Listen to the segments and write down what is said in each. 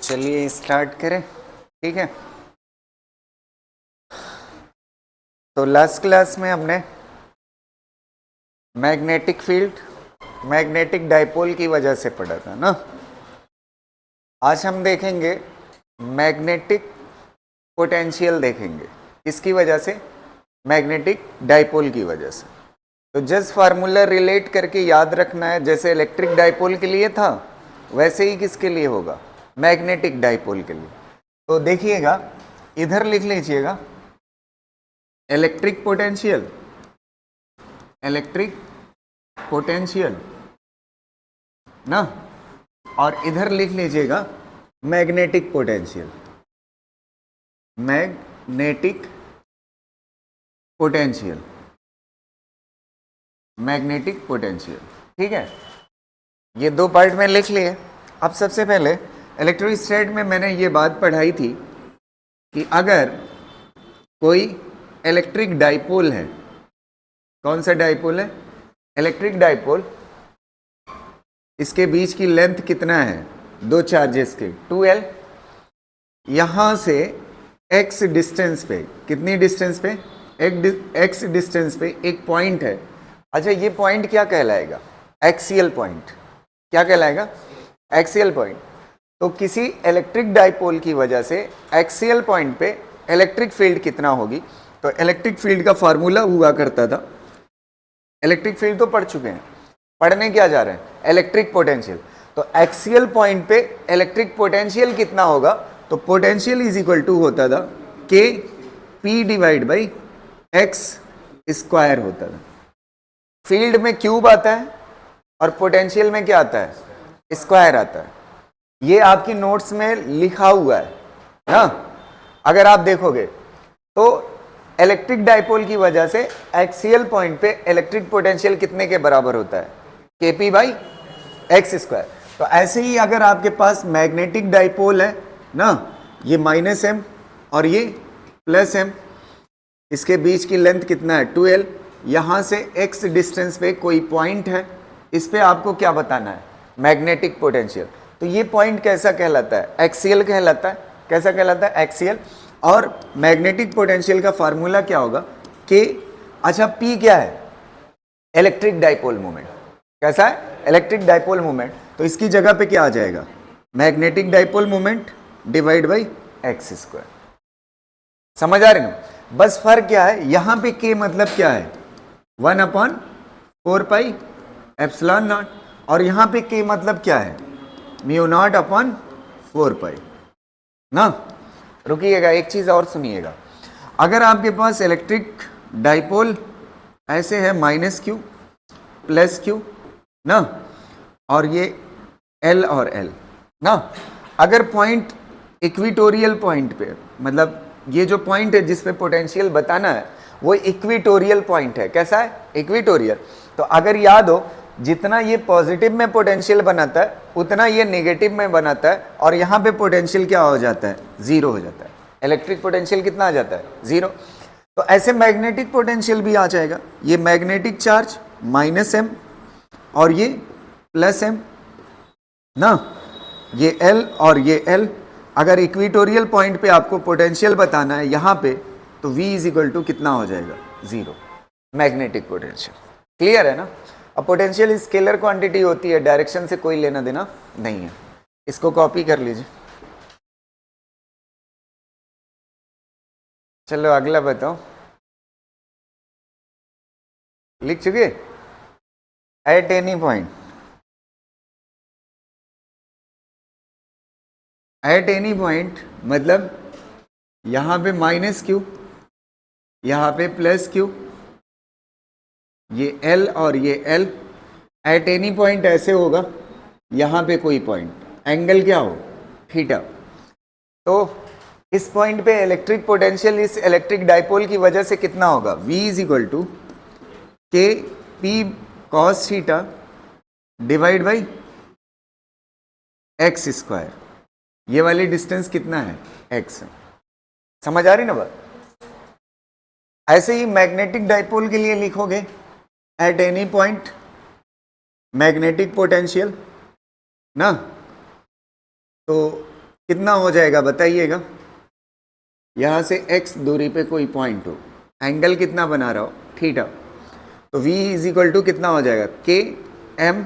चलिए स्टार्ट करें। ठीक है, तो लास्ट क्लास में हमने मैग्नेटिक फील्ड, मैग्नेटिक डाइपोल की वजह से पढ़ा था ना। आज हम देखेंगे मैग्नेटिक पोटेंशियल, देखेंगे इसकी वजह से, मैग्नेटिक डाइपोल की वजह से। तो जस्ट फार्मूला रिलेट करके याद रखना है, जैसे इलेक्ट्रिक डाइपोल के लिए था वैसे ही किसके लिए होगा, मैग्नेटिक डाइपोल के लिए। तो देखिएगा, इधर लिख लीजिएगा इलेक्ट्रिक पोटेंशियल, इलेक्ट्रिक पोटेंशियल ना, और इधर लिख लीजिएगा magnetic potential, magnetic potential, magnetic potential. ठीक है, ये दो पार्ट में लिख लिए। अब सबसे पहले इलेक्ट्रोस्टैटिक में मैंने ये बात पढ़ाई थी कि अगर कोई इलेक्ट्रिक डाइपोल है, कौन सा डाइपोल है, इलेक्ट्रिक डाइपोल, इसके बीच की लेंथ कितना है, दो चार्जेस के 2L, यहां से x डिस्टेंस पे, कितनी डिस्टेंस पे, x डिस्टेंस पे एक पॉइंट है। अच्छा, ये पॉइंट क्या कहलाएगा, एक्सियल पॉइंट। क्या कहलाएगा, एक्सियल पॉइंट। तो किसी इलेक्ट्रिक डाइपोल की वजह से एक्सियल पॉइंट पे इलेक्ट्रिक फील्ड कितना होगी, तो इलेक्ट्रिक फील्ड का फॉर्मूला हुआ करता था, इलेक्ट्रिक फील्ड तो पढ़ चुके हैं, पढ़ने क्या जा रहे हैं, इलेक्ट्रिक पोटेंशियल। तो एक्सियल पॉइंट पे इलेक्ट्रिक पोटेंशियल कितना होगा, तो पोटेंशियल इज इक्वल टू होता था के P divide by x square होता था। फील्ड में क्यूब आता है और पोटेंशियल में क्या आता है, स्क्वायर आता है। ये आपकी नोट्स में लिखा हुआ है ना। अगर आप देखोगे तो इलेक्ट्रिक डाइपोल की वजह से एक्सियल पॉइंट पे इलेक्ट्रिक पोटेंशियल कितने के बराबर होता है, Kp बाई एक्स स्क्वायर। तो ऐसे ही अगर आपके पास मैग्नेटिक डाइपोल है ना, ये -m और ये +m, इसके बीच की लेंथ कितना है 2L, यहां से x डिस्टेंस पे कोई पॉइंट है, इस पे आपको क्या बताना है, मैग्नेटिक पोटेंशियल। तो ये पॉइंट कैसा कहलाता है, एक्सियल कहलाता है। कैसा कहलाता है, एक्सियल। और मैग्नेटिक पोटेंशियल का फार्मूला क्या होगा, कि अच्छा P क्या है, इलेक्ट्रिक डाइपोल मोमेंट। कैसा है, इलेक्ट्रिक डाइपोल मोमेंट। तो इसकी जगह पे क्या आ जाएगा, magnetic dipole moment divide by x square. समझ आ रहे ना। बस फर्क क्या है, यहां पे K मतलब क्या है, 1/4 पाई एप्सिलॉन नॉट, और यहां पे K मतलब क्या है, μ0/4 पाई ना। रुकिएगा, एक चीज और सुनिएगा। अगर आपके पास इलेक्ट्रिक डाइपोल ऐसे है -q +q ना, और ये L और L ना, अगर पॉइंट इक्विटोरियल पॉइंट पे, मतलब ये जो पॉइंट है जिस पे पोटेंशियल बताना है वो इक्विटोरियल पॉइंट है। कैसा है, इक्विटोरियल। तो अगर याद हो, जितना ये पॉजिटिव में पोटेंशियल बनाता है उतना ये नेगेटिव में बनाता है, और यहाँ पे पोटेंशियल क्या हो जाता है, जीरो हो जाता है। इलेक्ट्रिक पोटेंशियल कितना आ जाता है, जीरो। तो ऐसे मैग्नेटिक पोटेंशियल भी आ जाएगा, ये मैग्नेटिक चार्ज -m और ये +m ना, ये L और ये L। अगर इक्विटोरियल पॉइंट पे आपको पोटेंशियल बताना है यहाँ पे, तो V इज इक्वल टू कितना हो जाएगा, 0, मैग्नेटिक पोटेंशियल। क्लियर है ना। अब पोटेंशियल स्केलर क्वांटिटी होती है, डायरेक्शन से कोई लेना देना नहीं है। इसको कॉपी कर लीजिए। चलो अगला बताओ, लिख चुके, at any point, at any point मतलब यहां पे -q, यहां पे +q, ये L और ये L। एट एनी पॉइंट ऐसे होगा, यहां पे कोई पॉइंट, एंगल क्या हो, थीटा। तो इस पॉइंट पे इलेक्ट्रिक पोटेंशियल इस इलेक्ट्रिक डाइपोल की वजह से कितना होगा, V इज इक्वल टू के P cos theta divide by x square. ये वाली डिस्टेंस कितना है, x। समझ आ रही ना बात। ऐसे ही मैग्नेटिक डाइपोल के लिए लिखोगे, at any point magnetic potential ना, तो कितना हो जाएगा बताइएगा। यहां से x दूरी पे कोई पॉइंट हो, एंगल कितना बना रहा हो, थीटा, तो v इज इक्वल टू कितना हो जाएगा, k m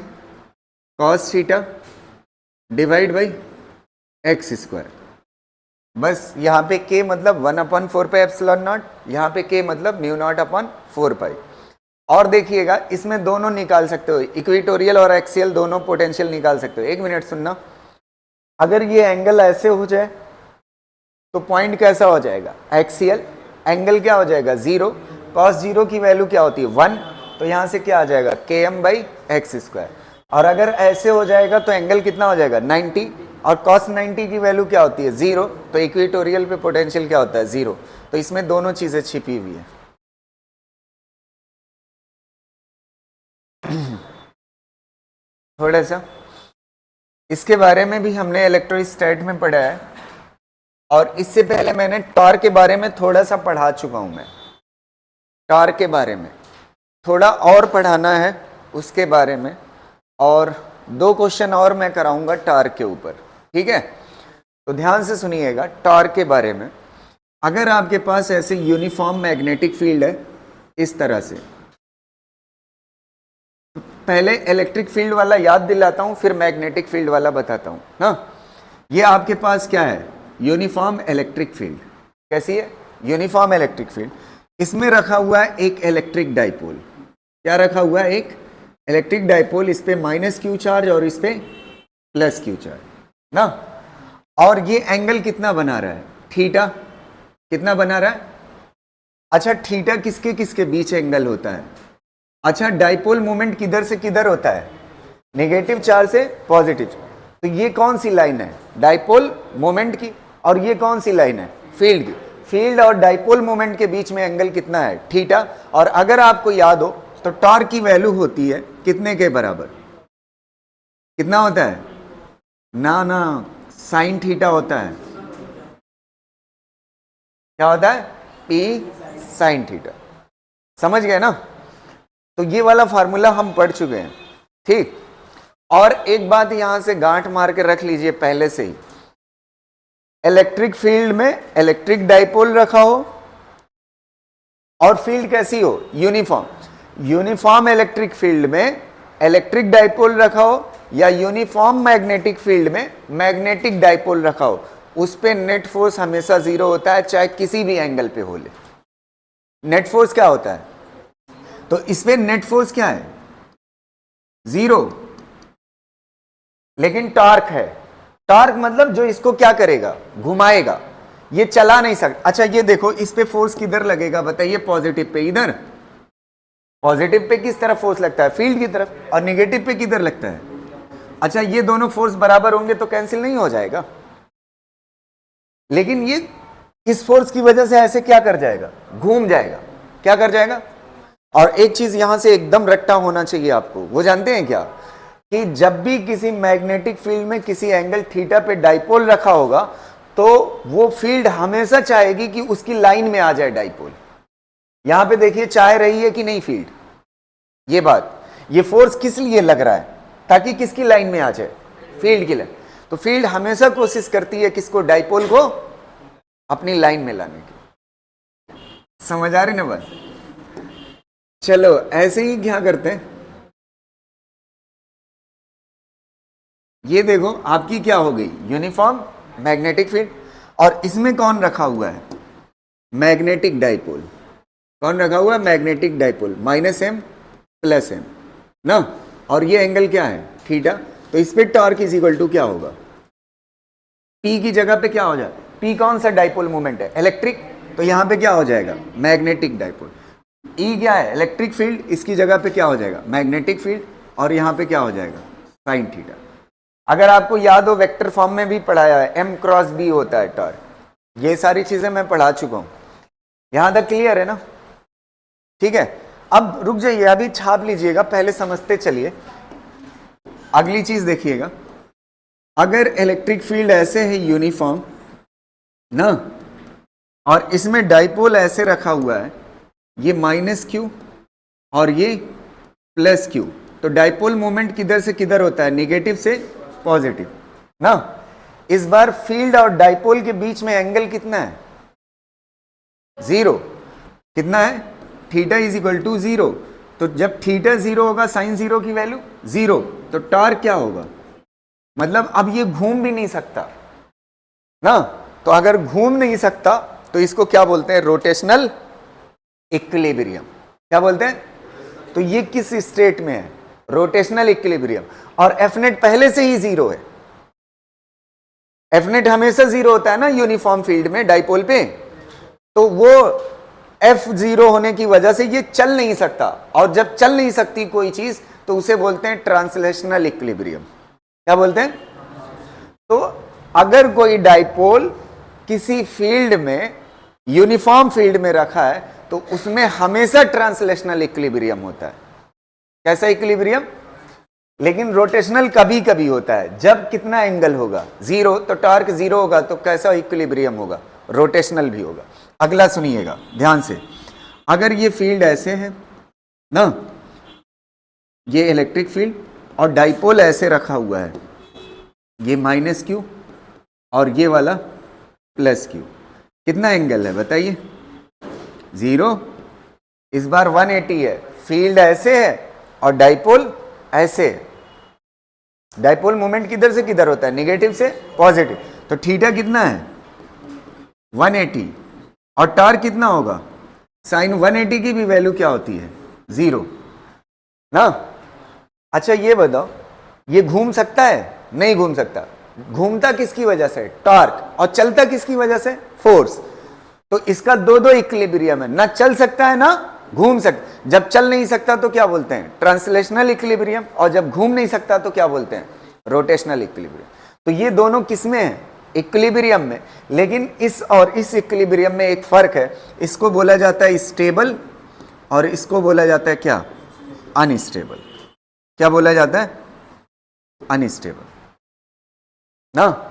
cos theta divide by x square. बस यहाँ पे k मतलब 1/4 पाई एप्सिलॉन नॉट, यहाँ पे k मतलब म्यू नॉट अपॉन 4 पाई। और देखिएगा इसमें दोनों निकाल सकते हो, इक्वेटोरियल और एक्सियल दोनों पोटेंशियल निकाल सकते हो। एक मिनट सुनना, अगर ये एंगल ऐसे हो जाए तो पॉइंट कैसा हो जाएगा, एक्सियल, एंगल क्या हो जाएगा 0, कॉस 0 की वैल्यू क्या होती है 1, तो यहाँ से क्या आ जाएगा km बाई एक्स स्क्वायर। और अगर ऐसे हो जाएगा तो एंगल कितना हो जाएगा 90, और cos 90 की वैल्यू क्या होती है 0, तो इक्वेटोरियल पे पोटेंशियल क्या होता है 0। तो इसमें दोनों चीजें छिपी हुई है। थोड़ा सा इसके बारे में भी हमने इलेक्ट्रोस्टैट में पढ़ा है, और इससे पहले मैंने टॉर्क के बारे में थोड़ा सा पढ़ा चुका हूं। मैं टॉर्क के बारे में थोड़ा और पढ़ाना है उसके बारे में, और 2 क्वेश्चन और मैं कराऊंगा टॉर्क के ऊपर, ठीक है। तो ध्यान से सुनिएगा टॉर्क के बारे में। अगर आपके पास ऐसे यूनिफॉर्म मैग्नेटिक फील्ड है इस तरह से, पहले इलेक्ट्रिक फील्ड वाला याद दिलाता हूं, फिर मैग्नेटिक फील्ड वाला बताता हूं ना। ये आपके पास क्या है, यूनिफॉर्म इलेक्ट्रिक फील्ड। कैसी है, यूनिफॉर्म इलेक्ट्रिक फील्ड। इसमें रखा हुआ है एक इलेक्ट्रिक डाइपोल। क्या रखा हुआ है, एक इलेक्ट्रिक डाइपोल, इस पे माइनस क्यू चार्ज और इस पे प्लस क्यू चार्ज ना। और ये एंगल कितना बना रहा है, थीटा, कितना बना रहा है। अच्छा थीटा किसके किसके बीच एंगल होता है। अच्छा डाइपोल मोमेंट किधर से किधर होता है, नेगेटिव चार्ज से पॉजिटिव। तो ये कौन सी लाइन है, डाइपोल मोमेंट की, और ये कौन सी लाइन है, फील्ड की। फील्ड और डाइपोल मोमेंट के बीच में एंगल कितना है, थीटा। और अगर आपको याद हो तो टॉर्क की वैल्यू होती है कितने के बराबर, कितना होता है ना ना, साइन थीटा होता है। क्या होता है, P साइन थीटा। समझ गए ना। तो ये वाला फार्मूला हम पढ़ चुके हैं, ठीक। और एक बात यहां से गांठ मार के रख लीजिए पहले से ही, इलेक्ट्रिक फील्ड में इलेक्ट्रिक डाइपोल रखा हो और फील्ड कैसी हो, यूनिफॉर्म। यूनिफॉर्म इलेक्ट्रिक फील्ड में इलेक्ट्रिक डाइपोल रखा हो, या यूनिफॉर्म मैग्नेटिक फील्ड में मैग्नेटिक डाइपोल रखा हो, उस पे नेट फोर्स हमेशा 0 होता है, चाहे किसी भी एंगल पे हो ले। नेट फोर्स क्या होता है, तो इसमें नेट फोर्स क्या है 0, लेकिन टॉर्क है। टॉर्क मतलब जो इसको क्या करेगा, घुमाएगा, ये चला नहीं सकता। अच्छा ये देखो इस पे फोर्स किधर लगेगा बताइए, पॉजिटिव पे, इधर। पॉजिटिव पे किस तरफ फोर्स लगता है, फील्ड की तरफ, और नेगेटिव पे किधर लगता है। अच्छा ये दोनों फोर्स बराबर होंगे तो कैंसिल नहीं हो जाएगा, लेकिन ये इस फोर्स की वजह से ऐसे क्या कर जाएगा, घूम जाएगा। क्या कर जाएगा। और एक चीज यहां से एकदम रट्टा होना चाहिए आपको, वो जानते हैं क्या, कि जब भी किसी मैग्नेटिक फील्ड में किसी एंगल थीटा पे डाइपोल रखा होगा तो वो फील्ड हमेशा चाहेगी कि उसकी लाइन में आ जाए डाइपोल। यहां पे देखिए चाह रही है कि नहीं फील्ड, ये बात, ये फोर्स किस लिए लग रहा है, ताकि किसकी लाइन में आ जाए, फील्ड की लाइन। तो फील्ड हमेशा कोशिश करती है किसको, डाइपोल को अपनी लाइन में लाने की। समझ आ रही ना बात। चलो ऐसे ही क्या करते हैं, ये देखो आपकी क्या हो गई, यूनिफॉर्म मैग्नेटिक फील्ड, और इसमें कौन रखा हुआ है, मैग्नेटिक डाइपोल। कौन रखा हुआ है, मैग्नेटिक डाइपोल, -m + m ना। और ये एंगल क्या है, थीटा। तो इस पे टॉर्क इज इक्वल टू क्या होगा, P की जगह पे क्या हो जाए, P कौन सा डाइपोल मोमेंट है, इलेक्ट्रिक, तो यहां पे क्या हो जाएगा, मैग्नेटिक डाइपोल। E क्या है, इलेक्ट्रिक फील्ड, इसकी जगह पे क्या हो जाएगा, मैग्नेटिक फील्ड, और यहां पे क्या हो जाएगा, साइन थीटा। अगर आपको याद हो वेक्टर फॉर्म में भी पढ़ाया है, M × B होता है टॉर्क। ये सारी चीजें मैं पढ़ा चुका हूं, यहां तक क्लियर है ना, ठीक है। अब रुक जाइए, अभी छाप लीजिएगा, पहले समझते चलिए। अगली चीज देखिएगा, अगर इलेक्ट्रिक फील्ड ऐसे है यूनिफॉर्म ना, और इसमें डाइपोल ऐसे रखा हुआ है, ये -q और ये +q, तो डाइपोल मोमेंट किधर से किधर होता है, नेगेटिव से पॉजिटिव ना। इस बार फील्ड और डाइपोल के बीच में एंगल कितना है? 0। कितना है? Theta is equal to 0। तो जब थीटा 0 होगा साइन 0 की वैल्यू 0, तो टॉर्क क्या होगा? मतलब अब ये घूम भी नहीं सकता ना, तो अगर घूम नहीं सकता तो इसको क्या बोलते हैं? Rotational equilibrium. क्या बोलते हैं? तो ये किस स्टेट में है? Rotational equilibrium. और एफ नेट पहले से ही 0 है। एफ नेट हमेशा 0 होता है ना यूनिफॉर्म फील्ड में डाइपोल पे, तो वो F0 होने की वजह से ये चल नहीं सकता, और जब चल नहीं सकती कोई चीज तो उसे बोलते हैं ट्रांसलेशनल इक्विलिब्रियम। क्या बोलते हैं? तो अगर कोई डाइपोल किसी फील्ड में, यूनिफॉर्म फील्ड में रखा है, तो उसमें हमेशा ट्रांसलेशनल इक्विलिब्रियम होता है। कैसा इक्विलिब्रियम? लेकिन रोटेशनल कभी कभी होता है। जब कितना एंगल होगा? 0, तो टॉर्क 0 होगा, तो कैसा इक्विलिब्रियम होगा? रोटेशनल भी होगा। अगला सुनिएगा ध्यान से। अगर ये फील्ड ऐसे है ना, ये इलेक्ट्रिक फील्ड, और डाइपोल ऐसे रखा हुआ है, ये -q और ये वाला +q, कितना एंगल है बताइए? 0। इस बार 180 है। फील्ड ऐसे है और डाइपोल ऐसे है। डाइपोल मोमेंट किधर से किधर होता है? नेगेटिव से पॉजिटिव। तो थीटा कितना है? 180। और टॉर्क कितना होगा? साइन 180 की भी वैल्यू क्या होती है? 0 ना। अच्छा ये बताओ, ये घूम सकता है? नहीं घूम सकता। घूमता किसकी वजह से? टॉर्क। और चलता किसकी वजह से? फोर्स। तो इसका दो इक्विलिब्रियम है, ना चल सकता है ना घूम सकता। जब चल नहीं सकता तो क्या बोलते हैं? Translational equilibrium. और जब घूम नहीं सकता तो क्या बोलते हैं? Rotational equilibrium. तो ये दोनों किसमें है? इक्विलिब्रियम में। लेकिन इस और इस इक्विलिब्रियम में एक फर्क है। इसको बोला जाता है स्टेबल, और इसको बोला जाता है क्या? अनस्टेबल। क्या बोला जाता है? अनस्टेबल ना।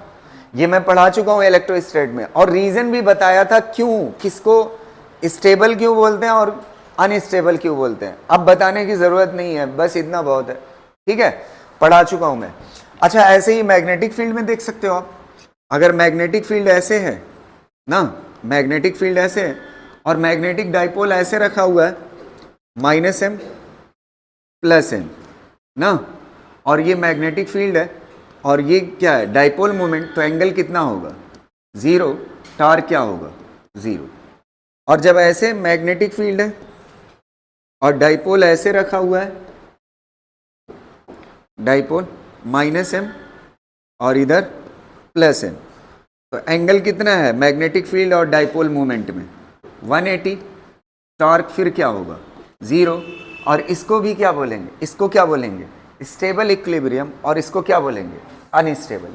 ये मैं पढ़ा चुका हूं इलेक्ट्रोस्टैटिक में, और रीजन भी बताया था क्यों, किसको स्टेबल क्यों बोलते हैं और अनस्टेबल क्यों बोलते हैं। अब बताने की जरूरत नहीं है, बस इतना बहुत है। ठीक है, पढ़ा चुका हूं मैं। अच्छा, ऐसे ही मैग्नेटिक फील्ड में देख सकते हो आप। अगर मैग्नेटिक फील्ड ऐसे है ना, मैग्नेटिक फील्ड ऐसे है, और मैग्नेटिक डाइपोल ऐसे रखा हुआ है -m +m ना, और ये मैग्नेटिक फील्ड है, और ये क्या है? Dipole moment. तो एंगल कितना होगा? 0। टॉर्क क्या होगा? 0। और जब ऐसे मैग्नेटिक फील्ड है और डाइपोल ऐसे रखा हुआ है, डाइपोल -m और इधर +m, तो एंगल कितना है मैग्नेटिक फील्ड और डाइपोल मोमेंट में? 180। टॉर्क फिर क्या होगा? 0। और इसको भी क्या बोलेंगे? इसको क्या बोलेंगे? Stable equilibrium. और इसको क्या बोलेंगे? अनस्टेबल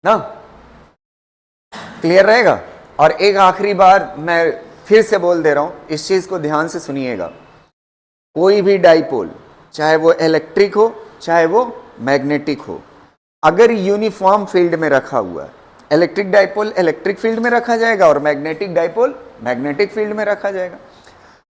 ना। क्लियर रहेगा? और एक आखिरी बार मैं फिर से बोल दे रहा हूं, इस चीज को ध्यान से सुनिएगा। कोई भी डाइपोल, चाहे वो इलेक्ट्रिक हो चाहे वो मैग्नेटिक हो, अगर यूनिफॉर्म फील्ड में रखा हुआ है, इलेक्ट्रिक डाइपोल इलेक्ट्रिक फील्ड में रखा जाएगा और मैग्नेटिक डाइपोल मैग्नेटिक फील्ड में रखा जाएगा।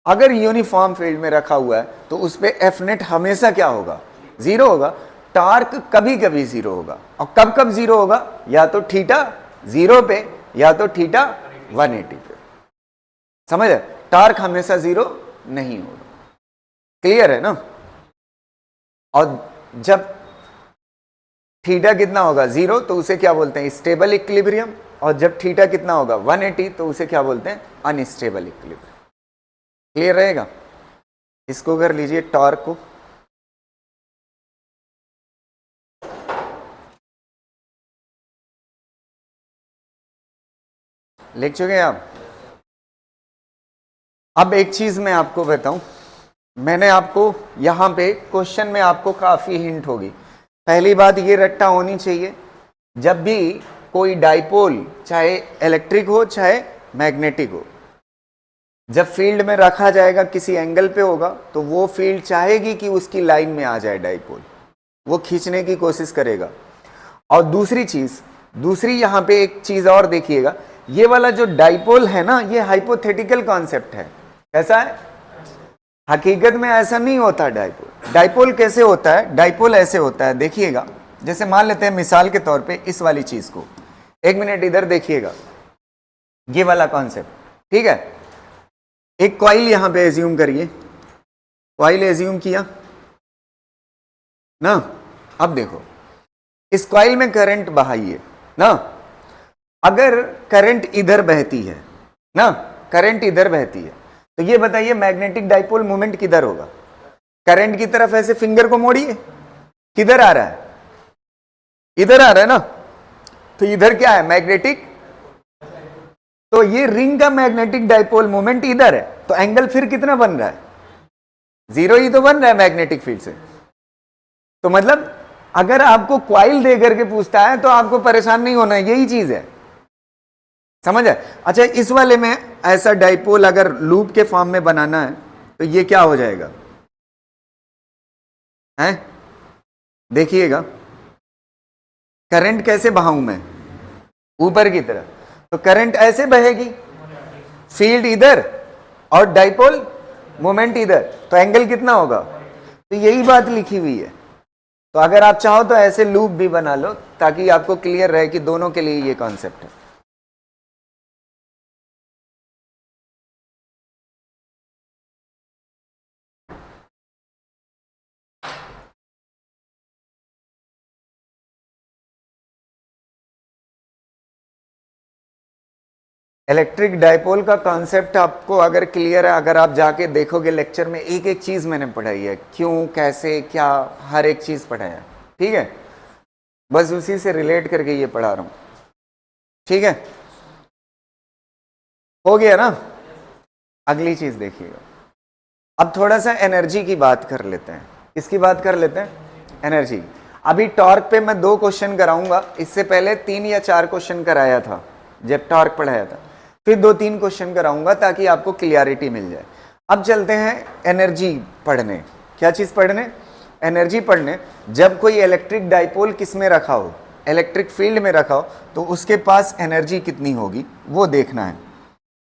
अगर यूनिफॉर्म फील्ड में रखा हुआ है तो उस पे एफ नेट हमेशा क्या होगा? 0 होगा। टॉर्क कभी कभी 0 होगा। और कब कब 0 होगा? या तो थीटा 0 पे, या तो थीटा 180 पे। समझ है? टॉर्क हमेशा 0 नहीं होगा। क्लियर है ना? और जब थीटा कितना होगा? 0, तो उसे क्या बोलते हैं? Stable equilibrium. और जब थीटा कितना होगा? 180, तो उसे क्या बोलते हैं? Unstable equilibrium. क्लियर रहेगा? इसको कर लीजिए, टॉर्क को। लिख चुके आप? अब एक चीज मैं आपको बताऊं, मैंने आपको यहां पे क्वेश्चन में आपको काफी हिंट होगी। पहली बात ये रट्टा होनी चाहिए, जब भी कोई डाइपोल, चाहे इलेक्ट्रिक हो चाहे मैग्नेटिक हो, जब फील्ड में रखा जाएगा किसी एंगल पे होगा, तो वो फील्ड चाहेगी कि उसकी लाइन में आ जाए डाइपोल, वो खींचने की कोशिश करेगा। और दूसरी चीज, दूसरी यहां पे एक चीज और देखिएगा, ये वाला जो डाइपोल है ना, ये हाइपोथेटिकल कॉन्सेप्ट है। कैसा है? हकीकत में ऐसा नहीं होता डाइपोल। डाइपोल कैसे होता है? डाइपोल ऐसे होता है, देखिएगा। जैसे मान लेते हैं मिसाल के तौर पे इस वाली चीज को, एक मिनट इधर देखिएगा, ये वाला कॉन्सेप्ट, ठीक है। एक कॉइल यहां पे एज्यूम करिए, कॉइल एज्यूम किया ना। अब देखो, इस कॉइल में करंट बहाइए ना। अगर करंट इधर बहती है ना, करंट इधर बहती है, तो ये बताइए मैग्नेटिक डाइपोल मोमेंट किधर होगा? करंट की तरफ ऐसे फिंगर को मोड़िए, किधर आ रहा है? इधर आ रहा है ना। तो इधर क्या है? मैग्नेटिक। तो ये रिंग का मैग्नेटिक डाइपोल मोमेंट इधर है, तो एंगल फिर कितना बन रहा है? 0 ही तो बन रहा है मैग्नेटिक फील्ड से। तो मतलब अगर आपको क्वाइल दे करके पूछता है तो आपको परेशान नहीं होना है, यही चीज है, समझ है? अच्छा, इस वाले में ऐसा डाइपोल अगर लूप के फॉर्म में बनाना है तो ये क्या हो जाएगा है? देखिएगा, करंट कैसे बहाऊं मैं? ऊपर की तरफ, तो करंट ऐसे बहेगी, फील्ड इधर और डाइपोल मोमेंट इधर, तो एंगल कितना होगा? तो यही बात लिखी हुई है। तो अगर आप चाहो तो ऐसे लूप भी बना लो ताकि आपको क्लियर रहे कि दोनों के लिए ये कॉन्सेप्ट है। इलेक्ट्रिक डाइपोल का कॉन्सेप्ट आपको अगर क्लियर है, अगर आप जाके देखोगे लेक्चर में, एक एक चीज मैंने पढ़ाई है, क्यों, कैसे, क्या, हर एक चीज पढ़ाया, ठीक है। बस उसी से रिलेट करके ये पढ़ा रहा हूं, ठीक है। हो गया ना? अगली चीज देखिएगा, अब थोड़ा सा एनर्जी की बात कर लेते हैं। किसकी बात कर लेते हैं? एनर्जी। अभी टॉर्क पे मैं 2 क्वेश्चन कराऊंगा, इससे पहले 3 या 4 क्वेश्चन कराया था जब टॉर्क पढ़ाया था, फिर 2-3 क्वेश्चन कराऊंगा ताकि आपको क्लियरिटी मिल जाए। अब चलते हैं एनर्जी पढ़ने। क्या चीज पढ़ने? एनर्जी पढ़ने। जब कोई इलेक्ट्रिक डाइपोल किस में रखा हो, इलेक्ट्रिक फील्ड में रखा हो, तो उसके पास एनर्जी कितनी होगी वो देखना है।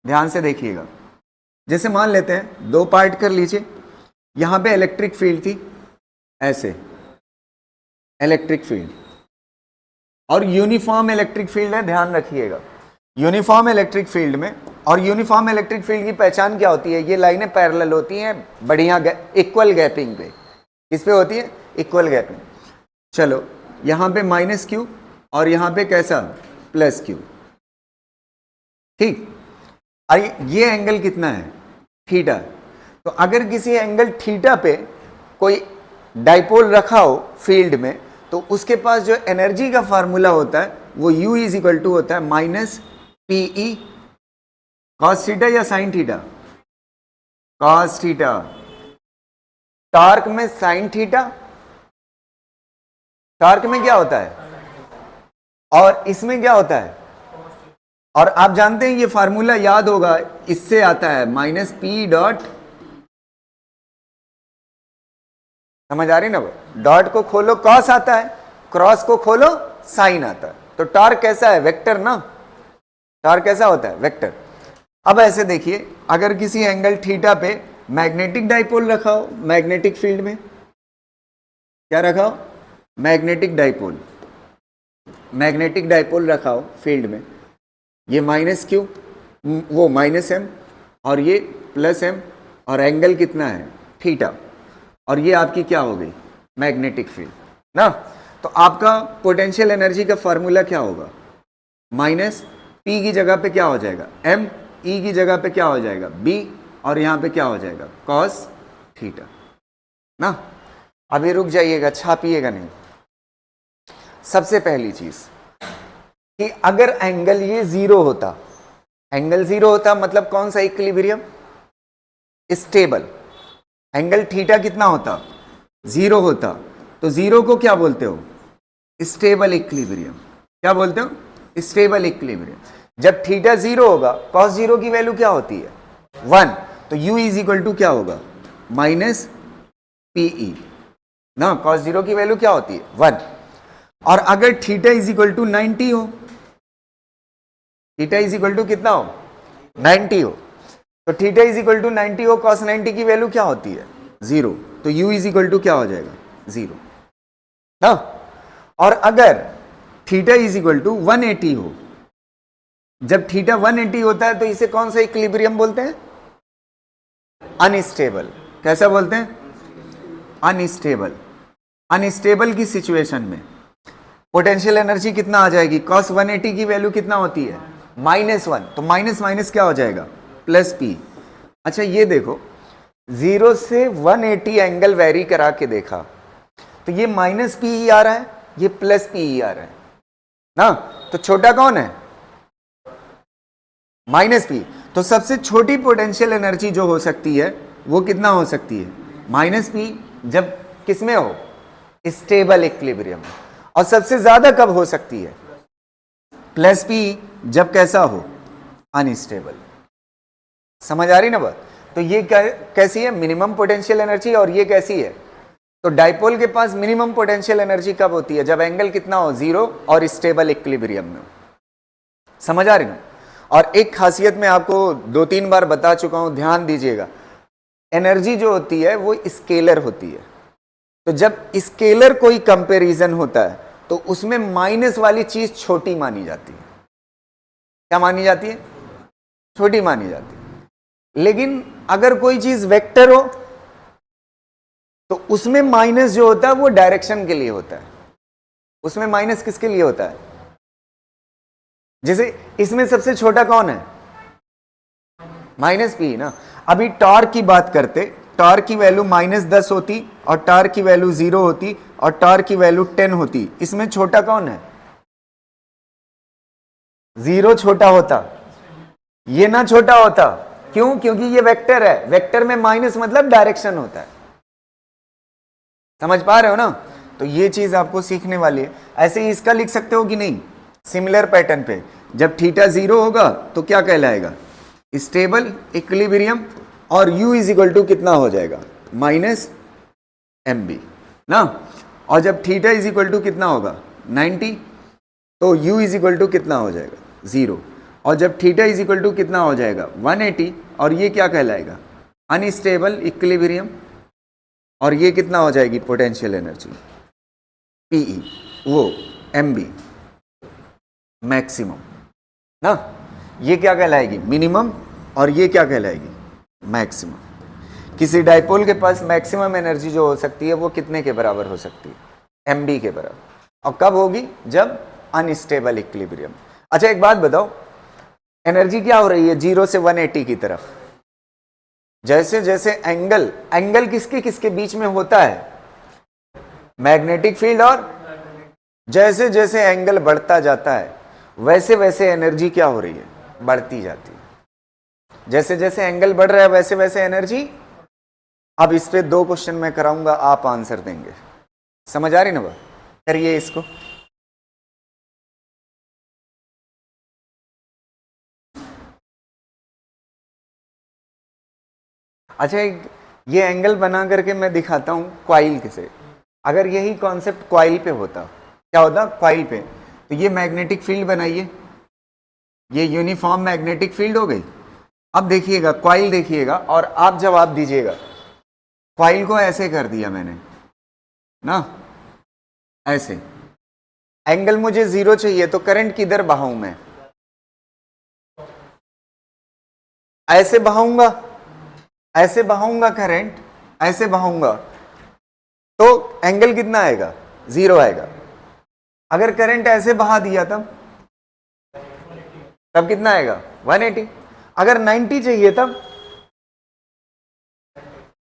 ध्यान से देखिएगा। जैसे मान लेते हैं 2 पार्ट कर लीजिए, यहां पे इलेक्ट्रिक फील्ड थी, ऐसे इलेक्ट्रिक फील्ड, और यूनिफॉर्म इलेक्ट्रिक फील्ड है, ध्यान रखिएगा। यूनिफॉर्म इलेक्ट्रिक फील्ड में, और यूनिफॉर्म इलेक्ट्रिक फील्ड की पहचान क्या होती है? ये लाइनें पैरेलल होती हैं, बढ़िया इक्वल गैपिंग पे। किस पे होती है? Equal gapping. चलो, यहां पे -q और यहां पे कैसा? +q, ठीक। ये एंगल कितना है? थीटा। तो अगर किसी एंगल थीटा पे कोई डाइपोल रखा हो फील्ड में, तो उसके पास जो एनर्जी का फार्मूला होता है वो U = होता है -PE cos थीटा या sin theta? cos theta. Torque में sin थीटा, टॉर्क में क्या होता है, और इसमें क्या होता है? और आप जानते हैं ये फार्मूला याद होगा, इससे आता है -P. समझ आ रही ना? डॉट को खोलो कॉस आता है, क्रॉस को खोलो साइन आता है। तो टॉर्क कैसा है? वेक्टर ना। टॉर्क कैसा होता है? वेक्टर। अब ऐसे देखिए, अगर किसी एंगल थीटा पे मैग्नेटिक डाइपोल रखा हो, मैग्नेटिक फील्ड में क्या रखा हो? मैग्नेटिक डाइपोल, मैग्नेटिक डाइपोल रखा हो फील्ड में, ये -q, वो -m, और ये +m, और एंगल कितना है? थीटा, और ये आपकी क्या हो गई? मैग्नेटिक फील्ड ना। तो आपका पोटेंशियल एनर्जी का फार्मूला क्या होगा? -P की जगह पे क्या हो जाएगा? m, E की जगह पे क्या हो जाएगा? B, और यहां पे क्या हो जाएगा? cos थीटा ना। अभी रुक जाइएगा, छापिएगा नहीं। सबसे पहली चीज कि अगर एंगल ये 0 होता, एंगल 0 होता मतलब कौन सा इक्विलिब्रियम? स्टेबल। एंगल थीटा कितना होता? 0 होता। तो 0 को क्या बोलते हो? Stable equilibrium. क्या बोलते हो? Stable equilibrium. जब थीटा 0 होगा, cos 0 की वैल्यू क्या होती है? 1। तो U = क्या होगा? -PE ना। cos 0 की वैल्यू क्या होती है? 1। और अगर थीटा = 90 हो, थीटा = कितना हो? 90 हो, तो थीटा = 90 हो, cos 90 की वैल्यू क्या होती है? 0। तो U = क्या हो जाएगा? 0 ना। और अगर थीटा = 180 हो, जब थीटा 180 होता है तो इसे कौन सा इक्विलिब्रियम बोलते हैं? अनस्टेबल। कैसा बोलते हैं? अनस्टेबल। अनस्टेबल की सिचुएशन में पोटेंशियल एनर्जी कितना आ जाएगी? cos 180 की वैल्यू कितना होती है? -1। तो माइनस माइनस क्या हो जाएगा? Plus P. अच्छा ये देखो, 0 से 180 एंगल वेरी करा के देखा तो ये माइनस पी ही आ रहा है, ये प्लस पी ही आ रहा है ना। तो छोटा कौन है? Minus P. तो सबसे छोटी पोटेंशियल एनर्जी जो हो सकती है वो कितना हो सकती है? Minus P. जब किसमें हो? स्टेबल इक्विलिब्रियम में। और सबसे ज्यादा कब हो सकती है? Plus P. जब कैसा हो? अनस्टेबल। समझ आ रही ना बात? तो ये कैसी है? Minimum potential energy. और ये कैसी है? तो डाइपोल के पास मिनिमम पोटेंशियल एनर्जी कब होती है? जब एंगल कितना हो? 0 और स्टेबल इक्विलिब्रियम में। समझ आ रही ना? और एक खासियत मैं आपको 2-3 बार बता चुका हूं, ध्यान दीजिएगा। एनर्जी जो होती है वो स्केलर होती है। तो जब स्केलर कोई कंपैरिजन होता है तो उसमें माइनस वाली चीज छोटी मानी जाती है। क्या मानी जाती है? छोटी मानी जाती है। लेकिन अगर कोई चीज वेक्टर हो तो उसमें माइनस जो होता है वो डायरेक्शन के लिए होता है। उसमें माइनस किसके लिए होता है? जैसे इसमें सबसे छोटा कौन है? माइनस पी ना। अभी टॉर्क की बात करते, टॉर्क की वैल्यू -10 होती और टॉर्क की वैल्यू 0 होती और टॉर्क की वैल्यू 10 होती। इसमें छोटा कौन है? 0 छोटा होता, ये ना छोटा होता। क्यों? क्योंकि ये वेक्टर है। वेक्टर में माइनस मतलब डायरेक्शन होता है। समझ पा रहे हो ना? तो ये चीज आपको सीखने वाली है। ऐसे ही इसका लिख सकते हो कि नहीं? सिमिलर पैटर्न पे जब थीटा 0 होगा तो क्या कहलाएगा? Stable equilibrium. और u इज इक्वल टू कितना हो जाएगा? -mb ना। और जब थीटा इज इक्वल टू कितना होगा? 90, तो u इज इक्वल टू कितना हो जाएगा? 0। और जब थीटा इज इक्वल टू कितना हो जाएगा? 180। और ये क्या कहलाएगा? Unstable equilibrium. और ये कितना हो जाएगी? पोटेंशियल एनर्जी Pe, वो mb मैक्सिमम ना। ये क्या कहलाएगी? मिनिमम। और ये क्या कहलाएगी? मैक्सिमम। किसी डाइपोल के पास मैक्सिमम एनर्जी जो हो सकती है वो कितने के बराबर हो सकती है? mb के बराबर। और कब होगी? जब अनस्टेबल इक्विलिब्रियम। अच्छा एक बात बताओ, एनर्जी क्या हो रही है 0 से 180 की तरफ? जैसे जैसे एंगल किसके किसके बीच में होता है? Magnetic field. और जैसे जैसे एंगल बढ़ता जाता है वैसे वैसे एनर्जी क्या हो रही है? बढ़ती जाती है। जैसे जैसे एंगल बढ़ रहा है वैसे वैसे एनर्जी। अब इस पे 2 क्वेश्चन मैं कराऊंगा, आप आंसर देंगे। समझ आ रही ना बात? करिए इसको। अच्छा ये एंगल बना करके मैं दिखाता हूं कॉइल से। अगर यही कॉन्सेप्ट कॉइल पे होता, क्या होता? कॉइल पे तो ये मैग्नेटिक फील्ड बनाइए, ये यूनिफॉर्म मैग्नेटिक फील्ड हो गई। अब देखिएगा कॉइल, देखिएगा और आप जवाब दीजिएगा। कॉइल को ऐसे कर दिया मैंने ना, ऐसे। एंगल मुझे 0 चाहिए तो करंट किधर बहाऊं मैं? ऐसे बहाऊंगा, ऐसे बहाऊंगा करंट, ऐसे बहाऊंगा तो एंगल कितना आएगा? 0 आएगा। अगर करंट ऐसे बहा दिया तब कितना आएगा? 180। अगर 90 चाहिए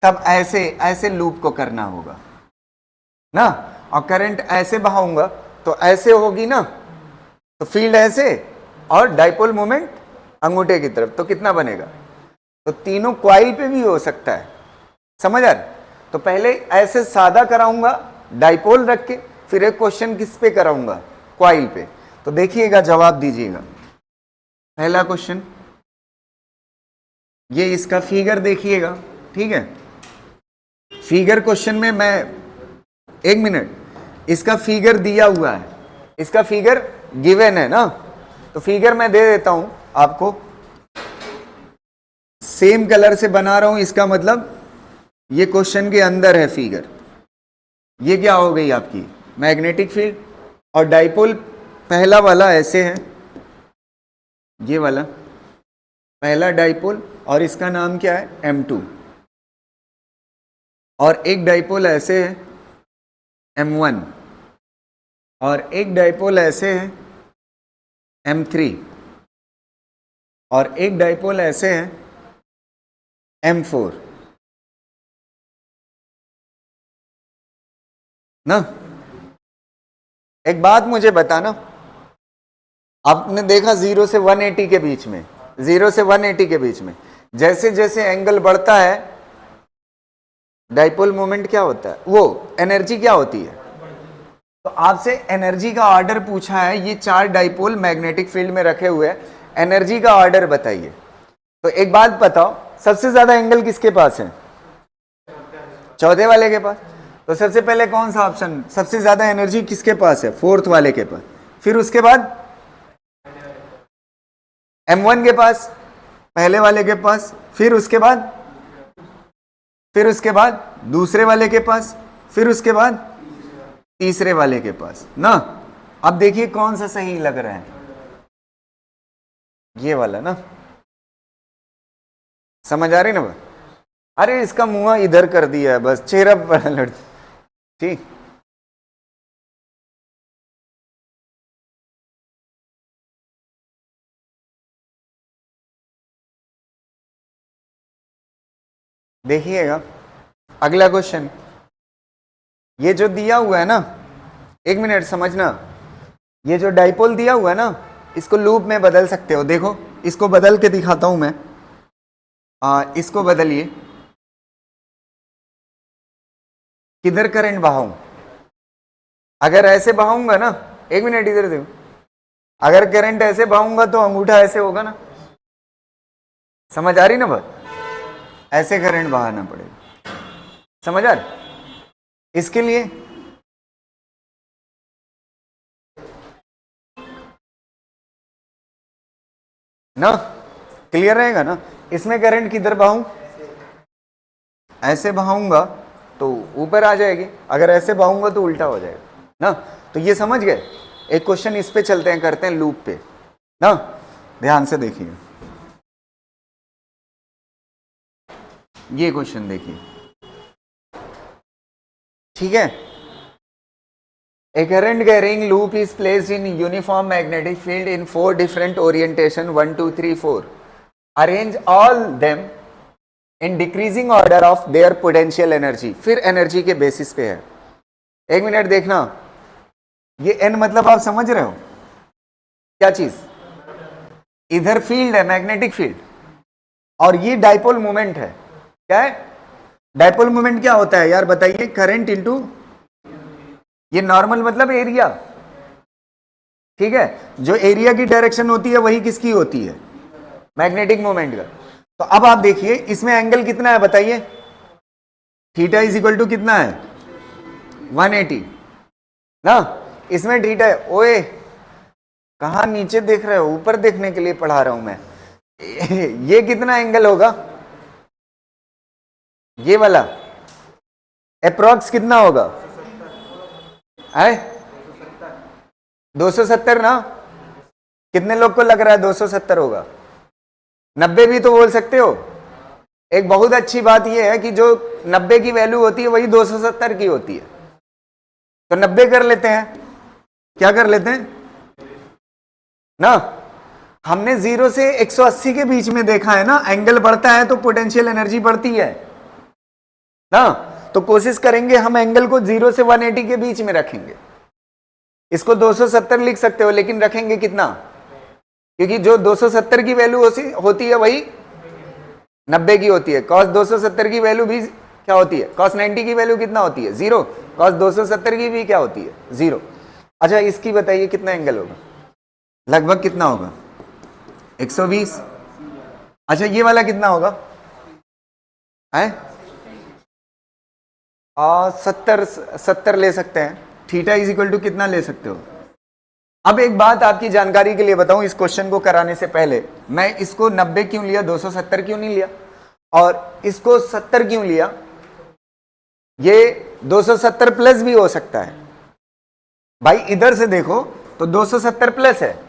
तब ऐसे ऐसे लूप को करना होगा ना। और करंट ऐसे बहाऊंगा तो ऐसे होगी ना, तो फील्ड ऐसे और डाइपोल मोमेंट अंगूठे की तरफ, तो कितना बनेगा? तो तीनों कॉइल पे भी हो सकता है। समझ आ रहा? तो पहले ऐसे सादा कराऊंगा डाइपोल रख के, फिर एक क्वेश्चन किस पे कराऊंगा? कॉइल पे। तो देखिएगा, जवाब दीजिएगा। पहला क्वेश्चन, ये इसका फिगर देखिएगा, ठीक है। फिगर क्वेश्चन में मैं 1 मिनट, इसका फिगर दिया हुआ है, इसका फिगर गिवन है ना, तो फिगर मैं दे देता हूं आपको। सेम कलर से बना रहा हूं, इसका मतलब ये क्वेश्चन के अंदर है फिगर। ये क्या हो गई आपकी? Magnetic field. और डाइपोल पहला वाला ऐसे है, ये वाला पहला डाइपोल, और इसका नाम क्या है, M2। और एक डाइपोल ऐसे है M1, और एक डाइपोल ऐसे है M3, और एक डाइपोल ऐसे है M4 ना। एक बात मुझे बताना, आपने देखा 0 से 180 के बीच में, 0 से 180 के बीच में जैसे जैसे एंगल बढ़ता है डाइपोल मोमेंट क्या होता है, वो एनर्जी क्या होती है। तो आपसे एनर्जी का ऑर्डर पूछा है, ये 4 डाइपोल मैग्नेटिक फील्ड में रखे हुए हैं, एनर्जी का ऑर्डर बताइए। तो एक बात बताओ, सबसे ज्यादा एंगल किसके पास है, चौथे वाले के पास। तो सबसे पहले कौन सा ऑप्शन, सबसे ज्यादा एनर्जी किसके पास है, फोर्थ वाले के पास। फिर उसके बाद M1 के पास, पहले वाले के पास। फिर उसके बाद दूसरे वाले के पास। फिर उसके बाद तीसरे वाले के पास ना। अब देखिए कौन सा सही लग रहा है, ये वाला ना। समझ आ रही ना। अरे इसका मुंह इधर कर दिया है, बस चेहरा पर लड़। ठीक, देखिएगा अगला क्वेश्चन। ये जो दिया हुआ है ना, एक मिनट समझना, ये जो डाइपोल दिया हुआ है ना, इसको लूप में बदल सकते हो। देखो इसको बदल के दिखाता हूं मैं। इसको बदलिए, किधर करंट बहाऊं। अगर ऐसे बहाऊंगा ना, एक मिनट इधर देखो, अगर करंट ऐसे बहाऊंगा तो अंगूठा ऐसे होगा ना। समझ आ रही ना बात, ऐसे करंट बहाना पड़ेगा। समझ आ रही, इसके लिए ना, क्लियर रहेगा ना। इसमें करंट किधर बहाऊं, ऐसे बहाऊंगा तो ऊपर आ जाएगी, अगर ऐसे बहाऊंगा तो उल्टा हो जाएगा ना। तो ये समझ गए। एक क्वेश्चन इस पे चलते हैं, करते हैं लूप पे ना, ध्यान से देखिए। ये क्वेश्चन देखिए, ठीक है। A current carrying loop is placed in uniform magnetic field in 4 different orientation 1 2 3 4. Arrange all them in decreasing order of their potential energy. फिर एनर्जी के बेसिस पे है। एक मिनट देखना, ये n मतलब आप समझ रहे हो क्या चीज, इधर फील्ड है मैग्नेटिक फील्ड, और ये डाइपोल मोमेंट है। क्या है डाइपोल मोमेंट, क्या होता है यार बताइए, करंट इनटू ये नॉर्मल मतलब एरिया, ठीक है। जो एरिया की डायरेक्शन होती है वही किसकी होती है, मैग्नेटिक मोमेंट का। तो अब आप देखिए इसमें एंगल कितना है बताइए, थीटा इज इक्वल टू कितना है 180 ना। इसमें थीटा है, ओए कहां नीचे देख रहे हो, ऊपर देखने के लिए पढ़ा रहा हूं मैं। ये कितना एंगल होगा, ये वाला अप्रोक्स कितना होगा, है 270 ना। कितने लोग को लग रहा है 270 होगा, 90 भी तो बोल सकते हो। एक बहुत अच्छी बात यह है कि जो 90 की वैल्यू होती है वही 270 की होती है, तो 90 कर लेते हैं। क्या कर लेते हैं ना, हमने 0 से 180 के बीच में देखा है ना, एंगल बढ़ता है तो पोटेंशियल एनर्जी बढ़ती है ना। तो कोशिश करेंगे हम एंगल को 0 से 180 के बीच में रखेंगे। इसको 270 लिख सकते हो, लेकिन रखेंगे कितना, क्योंकि जो 270 की वैल्यू होती है वही 90 की होती है। cos 270 की वैल्यू भी क्या होती है, cos 90 की वैल्यू कितना होती है 0, cos 270 की भी क्या होती है 0। अच्छा इसकी बताइए कितना एंगल होगा, लगभग कितना होगा 120। अच्छा ये वाला कितना होगा है 70 ले सकते हैं। थीटा इज इक्वल टू कितना ले सकते हो। अब एक बात आपकी जानकारी के लिए बताऊं, इस क्वेश्चन को कराने से पहले मैं इसको 90 क्यों लिया, 270 क्यों नहीं लिया, और इसको 70 क्यों लिया। ये 270 प्लस भी हो सकता है भाई, इधर से देखो तो 270 प्लस है,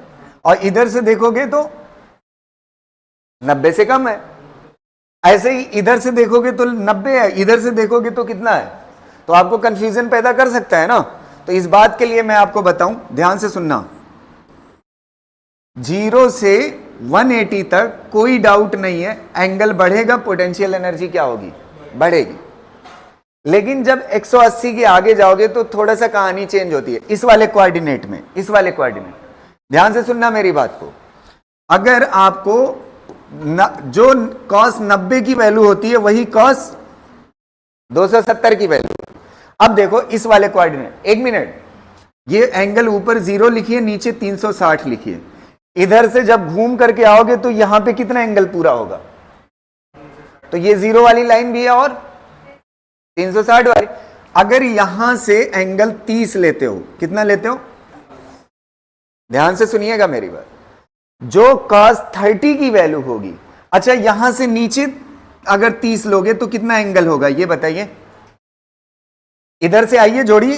और इधर से देखोगे तो 90 से कम है। ऐसे ही इधर से देखोगे तो 90 है, इधर से देखोगे तो कितना है, तो आपको कंफ्यूजन पैदा कर सकता है ना। तो इस बात के लिए मैं आपको बताऊं, ध्यान से सुनना, 0 से 180 तक कोई डाउट नहीं है, एंगल बढ़ेगा, पोटेंशियल एनर्जी क्या होगी, बढ़ेगी। लेकिन जब 180 के आगे जाओगे तो थोड़ा सा कहानी चेंज होती है, इस वाले कोऑर्डिनेट में, इस वाले कोऑर्डिनेट। ध्यान से सुनना मेरी बात को, अगर आपको जो cos 90 की वैल्यू होती है वही cos 270 की वैल्यू। अब देखो इस वाले कोऑर्डिनेट, एक मिनट, ये एंगल ऊपर 0 लिखिए, नीचे 360 लिखिए। इधर से जब घूम करके आओगे तो यहां पे कितना एंगल पूरा होगा, तो ये 0 वाली लाइन भी है और 360 वाली। अगर यहां से एंगल 30 लेते हो, कितना लेते हो, ध्यान से सुनिएगा मेरी बात, जो cos 30 की वैल्यू होगी, अच्छा यहां से नीचे अगर 30 लोगे तो कितना एंगल होगा ये बताइए। इधर से आइए जोड़िए,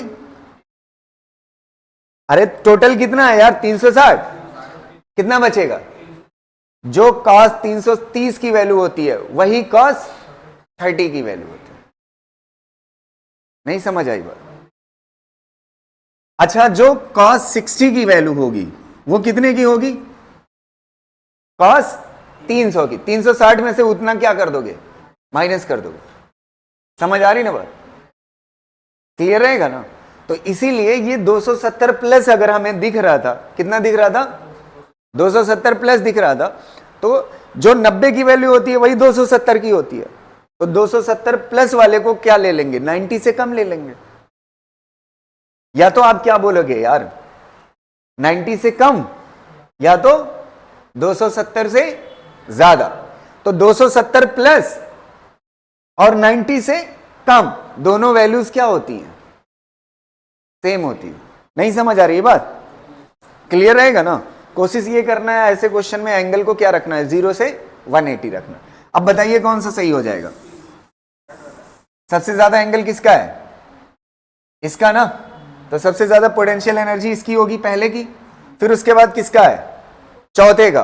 अरे टोटल कितना है यार, 360, कितना बचेगा, जो cos 330 की वैल्यू होती है वही cos 30 की वैल्यू होती है। नहीं समझ आई बात। अच्छा जो cos 60 की वैल्यू होगी वो कितने की होगी, cos 300 की। 360 में से उतना क्या कर दोगे, माइनस कर दोगे। समझ आ रही ना बात, क्लियर रहेगा ना। तो इसीलिए ये 270 प्लस अगर हमें दिख रहा था, कितना दिख रहा था, 270 प्लस दिख रहा था, तो जो 90 की वैल्यू होती है वही 270 की होती है। तो 270 प्लस वाले को क्या ले लेंगे, 90 से कम ले लेंगे। या तो आप क्या बोलोगे यार, 90 से कम या तो 270 से ज्यादा। तो 270 प्लस और 90 से कम, दोनों वैल्यूज क्या होती हैं, सेम होती है। नहीं समझ आ रही है बात, क्लियर रहेगा ना। कोशिश ये करना है ऐसे क्वेश्चन में एंगल को क्या रखना है, 0 से 180 रखना। अब बताइए कौन सा सही हो जाएगा, सबसे ज्यादा एंगल किसका है, इसका ना। तो सबसे ज्यादा पोटेंशियल एनर्जी इसकी होगी पहले की, फिर उसके बाद किसका है, चौथे का,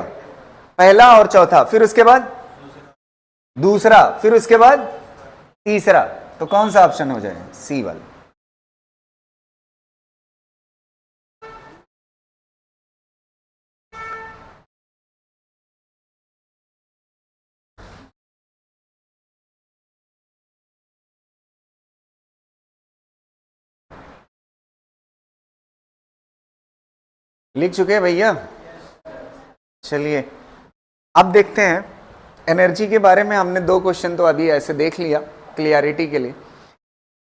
पहला और चौथा, फिर उसके बाद दूसरा, फिर उसके बाद तीसरा। तो कौन सा ऑप्शन हो जाएगा, सी वाला। लिख चुके हैं भैया, चलिए अब देखते हैं एनर्जी के बारे में। हमने 2 क्वेश्चन तो अभी ऐसे देख लिया क्लियरिटी के लिए।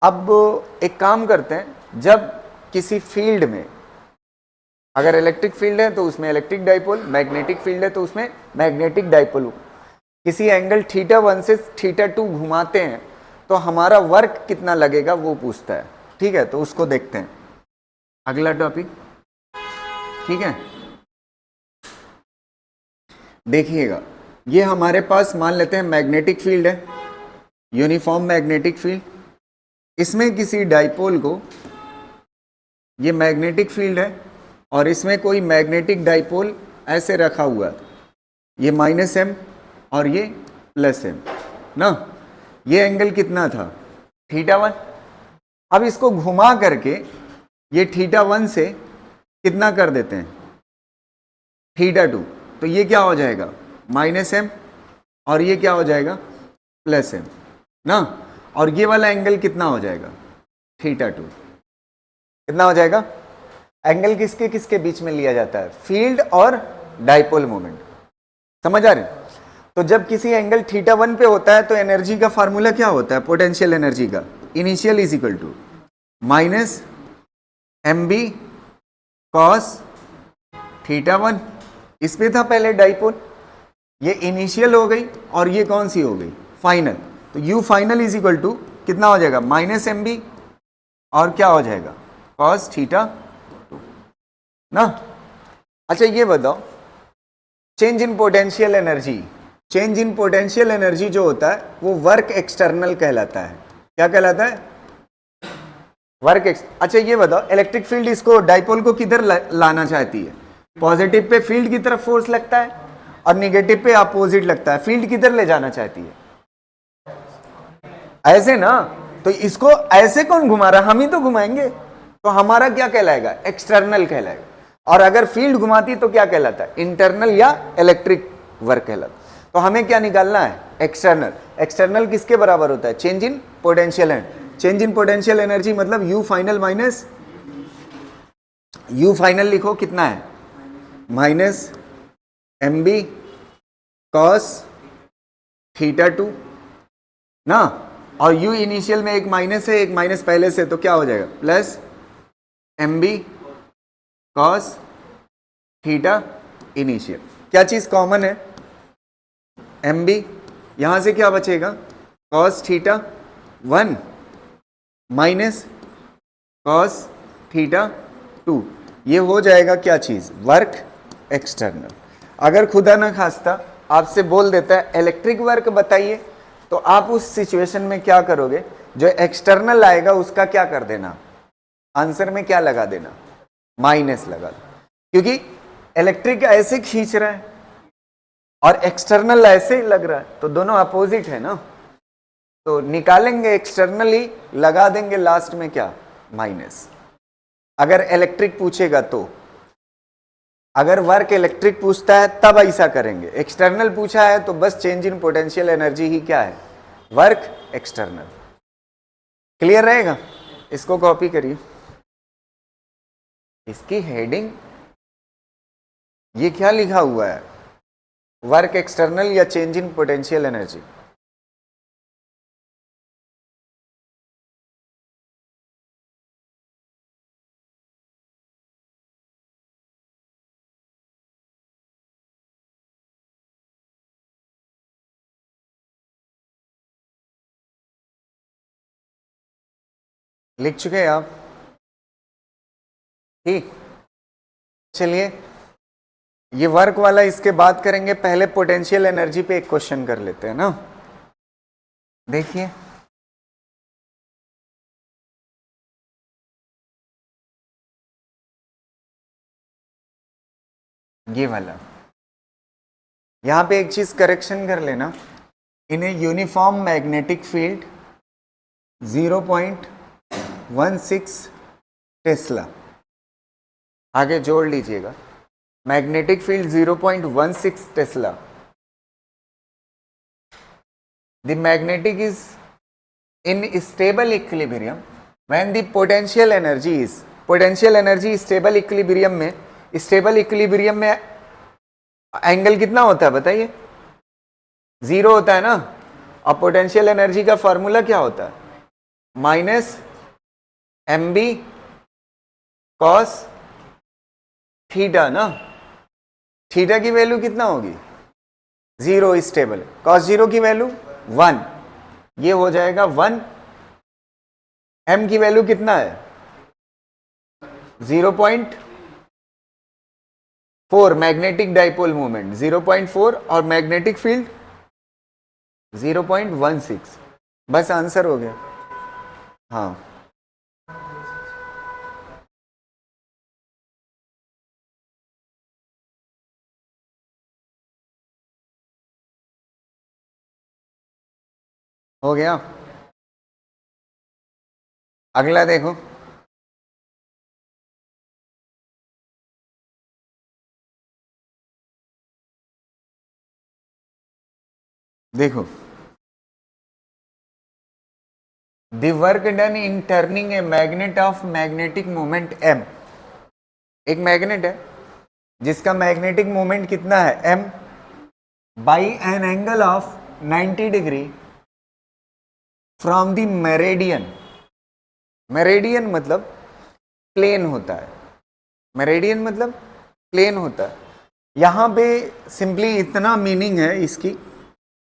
अब एक काम करते हैं, जब किसी फील्ड में, अगर इलेक्ट्रिक फील्ड है तो उसमें इलेक्ट्रिक डाइपोल, मैग्नेटिक फील्ड है तो उसमें मैग्नेटिक डाइपोल, किसी एंगल θ1 से θ2 घुमाते हैं तो हमारा वर्क कितना लगेगा वो पूछता है। ठीक है, तो उसको देखते हैं, अगला टॉपिक। ठीक है, देखिएगा, ये हमारे पास मान लेते हैं मैग्नेटिक फील्ड है, यूनिफॉर्म मैग्नेटिक फील्ड। इसमें किसी डाइपोल को, ये मैग्नेटिक फील्ड है और इसमें कोई मैग्नेटिक डाइपोल ऐसे रखा हुआ है, ये -m और ये +m ना। ये एंगल कितना था, θ1। अब इसको घुमा करके ये θ1 से कितना कर देते हैं, θ2। तो ये क्या हो जाएगा, -m और ये क्या हो जाएगा, +m ना। और ये वाला एंगल कितना हो जाएगा, θ2। कितना हो जाएगा, एंगल किसके किसके बीच में लिया जाता है, फील्ड और डाइपोल मोमेंट। समझ आ रहे। तो जब किसी एंगल θ1 पे होता है तो एनर्जी का फार्मूला क्या होता है, पोटेंशियल एनर्जी का, initial is equal to -mb cos θ1। इस पे था पहले डाइपोल, ये इनिशियल हो गई और ये कौन सी हो गई, फाइनल। तो u final is equal to कितना हो जाएगा, -mb और क्या हो जाएगा, cos θ2 ना। अच्छा ये बताओ, change in potential energy, change in potential energy जो होता है वो वर्क एक्सटर्नल कहलाता है। क्या कहलाता है, वर्क अच्छा ये बताओ, इलेक्ट्रिक फील्ड इसको डाइपोल को किधर लाना चाहती है, पॉजिटिव पे फील्ड की तरफ फोर्स लगता है और निगेटिव पे अपोजिट लगता है, फील्ड किधर ले जाना चाहती है? ऐसे ना, तो इसको ऐसे कौन घुमा रहा? हम ही तो घुमाएंगे, तो हमारा क्या कहलाएगा? एक्सटर्नल कहलाएगा। और अगर फील्ड घुमाती तो क्या कहलाता है? इंटरनल या इलेक्ट्रिक वर्क कहलाता। तो हमें क्या निकालना है? एक्सटर्नल। एक्सटर्नल किसके बराबर होता है? Change in potential energy. Change in potential energy मतलब U final minus U final लिखो कितना है? Minus M B cos theta 2 ना, और यू इनिशियल में एक माइनस है, एक माइनस पहले से, तो क्या हो जाएगा? Plus M B cos theta initial. क्या चीज कॉमन है? एम बी, यहां से क्या बचेगा? Cos theta 1 minus cos theta 2। ये हो जाएगा क्या चीज? Work external. अगर खुदा ना खास्ता आपसे बोल देता है इलेक्ट्रिक वर्क बताइए, तो आप उस सिचुएशन में क्या करोगे? जो एक्सटर्नल आएगा उसका क्या कर देना? आंसर में क्या लगा देना? माइनस लगा दो, क्योंकि इलेक्ट्रिक ऐसे खींच रहा है और एक्सटर्नल ऐसे ही लग रहा है, तो दोनों अपोजिट है ना। तो निकालेंगे एक्सटर्नली, लगा देंगे लास्ट में क्या? माइनस। अगर इलेक्ट्रिक पूछेगा तो, अगर वर्क इलेक्ट्रिक पूछता है तब ऐसा करेंगे। एक्सटर्नल पूछा है तो बस चेंज इन पोटेंशियल एनर्जी ही क्या है? Work external. क्लियर रहेगा? इसको कॉपी करिए। इसकी हेडिंग ये क्या लिखा हुआ है? वर्क एक्सटर्नल या चेंज इन पोटेंशियल एनर्जी। लिख चुके हैं आप? ठीक, चलिए ये वर्क वाला इसके बाद करेंगे। पहले पोटेंशियल एनर्जी पे एक क्वेश्चन कर लेते हैं ना। देखिए ये वाला, यहां पे एक चीज करेक्शन कर लेना। In a uniform magnetic field 0.16 tesla, आगे जोड़ लीजिएगा। Magnetic field 0.16 tesla. The magnetic is in stable equilibrium when the potential energy is, potential energy stable equilibrium में, स्टेबल इक्विलिब्रियम में एंगल कितना होता है बताइए? 0 होता है ना। और पोटेंशियल एनर्जी का फॉर्मूला क्या होता है? Minus M B cos theta ना। थीटा की वैल्यू कितना होगी? 0 स्टेबल, कॉस 0 की वैल्यू 1, ये हो जाएगा 1। एम की वैल्यू कितना है? 0.4, मैग्नेटिक डाइपोल मोमेंट 0.4 और मैग्नेटिक फील्ड 0.16। बस आंसर हो गया। हाँ हो गया। अगला देखो, देखो the work done in turning a magnet of magnetic moment m। एक मैग्नेट है जिसका मैग्नेटिक मोमेंट कितना है? m, by N angle of 90 degree from the Meridian. Meridian मतलब प्लेन होता है, मेरेडियन मतलब प्लेन होता है। यहां पे सिंपली इतना मीनिंग है इसकी,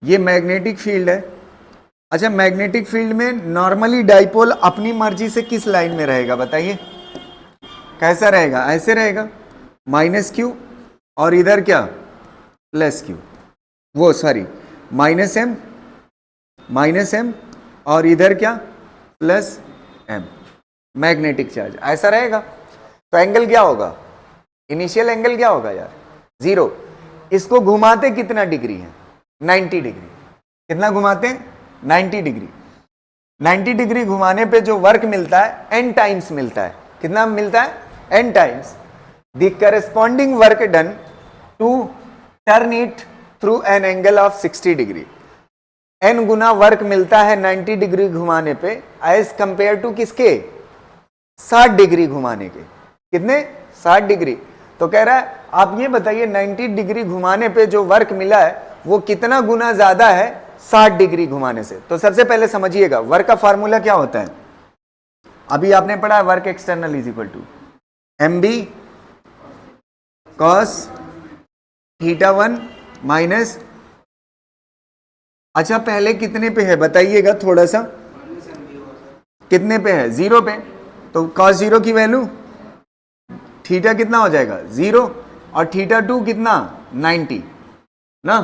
ये मैग्नेटिक फील्ड है। अच्छा, मैग्नेटिक फील्ड में नॉर्मली डाइपोल अपनी मर्जी से किस लाइन में रहेगा बताइए? कैसा रहेगा? ऐसे रहेगा, माइनस क्यू और इधर क्या? प्लस क्यू, वो सॉरी माइनस एम और इधर क्या? Plus M. मैग्नेटिक चार्ज ऐसा रहेगा। तो एंगल क्या होगा? इनिशियल एंगल क्या होगा यार? 0। इसको घुमाते कितना डिग्री है? 90 डिग्री। कितना घुमाते हैं? 90 डिग्री। 90 डिग्री घुमाने पे जो वर्क मिलता है n टाइम्स मिलता है। कितना मिलता है? n times the corresponding work done to turn it through an angle of 60 degree. n गुना वर्क मिलता है 90 डिग्री घुमाने पे एज कंपेयर टू किसके? 60 डिग्री घुमाने के। कितने? 60 डिग्री। तो कह रहा है आप ये बताइए 90 डिग्री घुमाने पे जो वर्क मिला है वो कितना गुना ज्यादा है 60 डिग्री घुमाने से। तो सबसे पहले समझिएगा वर्क का फार्मूला क्या होता है। अभी आपने पढ़ा है work external is equal to mb cos θ1 minus, अच्छा पहले कितने पे है बताइएगा थोड़ा सा, कितने पे है? 0 पे। तो cos 0 की वैल्यू थीटा कितना हो जाएगा? 0 और θ2 कितना? 90 ना।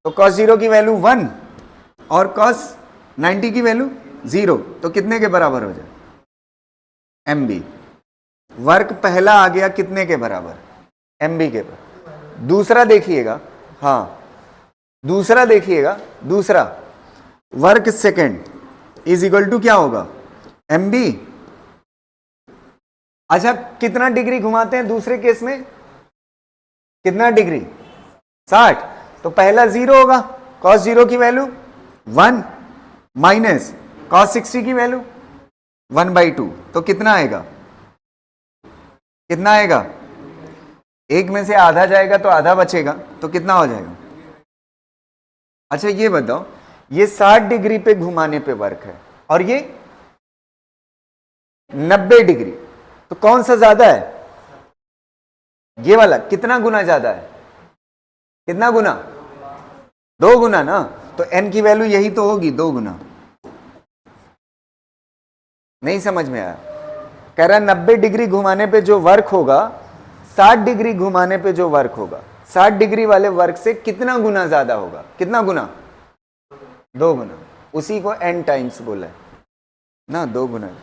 तो cos 0 की वैल्यू 1 और cos 90 की वैल्यू 0, तो कितने के बराबर हो जाए? mb। वर्क पहला आ गया कितने के बराबर? mb के बराबर। दूसरा देखिएगा, हाँ दूसरा देखिएगा, दूसरा work second is equal to क्या होगा? mb। अच्छा कितना डिग्री घुमाते हैं दूसरे केस में? कितना डिग्री? 60। तो पहला 0 होगा, cos 0 की वैल्यू 1 माइनस cos 60 की वैल्यू 1/2। तो कितना आएगा? कितना आएगा? एक में से आधा जाएगा तो आधा बचेगा, तो कितना हो जाएगा? अच्छा ये बताओ, ये 60 डिग्री पे घुमाने पे वर्क है और ये 90 डिग्री, तो कौन सा ज्यादा है? ये वाला। कितना गुना ज्यादा है? कितना गुना? 2 गुना ना। तो n की वैल्यू यही तो होगी, 2 गुना। नहीं समझ में आया? कह रहा 90 डिग्री घुमाने पे जो वर्क होगा 60 डिग्री घुमाने पे जो वर्क होगा 60 डिग्री वाले वर्क से कितना गुना ज्यादा होगा? कितना गुना? 2 गुना। उसी को n टाइम्स बोला है ना, 2 गुना।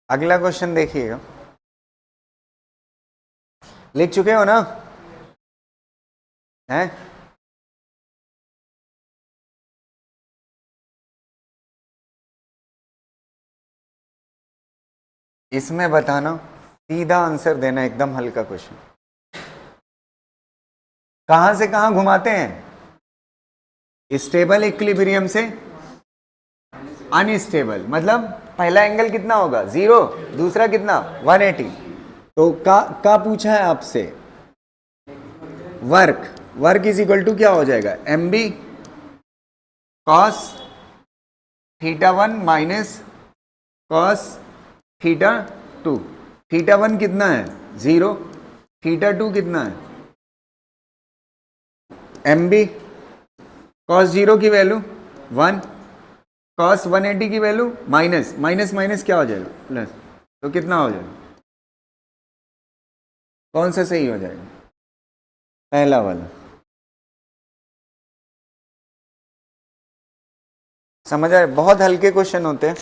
अगला क्वेश्चन देखिएगा, लिख चुके हो ना? हैं? इसमें बताना, सीधा आंसर देना, एकदम हल्का क्वेश्चन। कहां से कहां घुमाते हैं? स्टेबल इक्विलिब्रियम से अनस्टेबल। मतलब पहला एंगल कितना होगा? 0, दूसरा कितना? 180। तो का पूछा है आपसे? वर्क इज इक्वल टू क्या हो जाएगा? mb cos θ1 minus cos θ2। θ1 कितना है? 0, θ2 कितना है? mb cos 0 की वैल्यू 1, cos 180 की वैल्यू माइनस माइनस क्या हो जाएगा? प्लस। तो कितना हो जाएगा? कौन सा सही हो जाएगा? पहला वाला। समझ आए? बहुत हल्के क्वेश्चन होते हैं।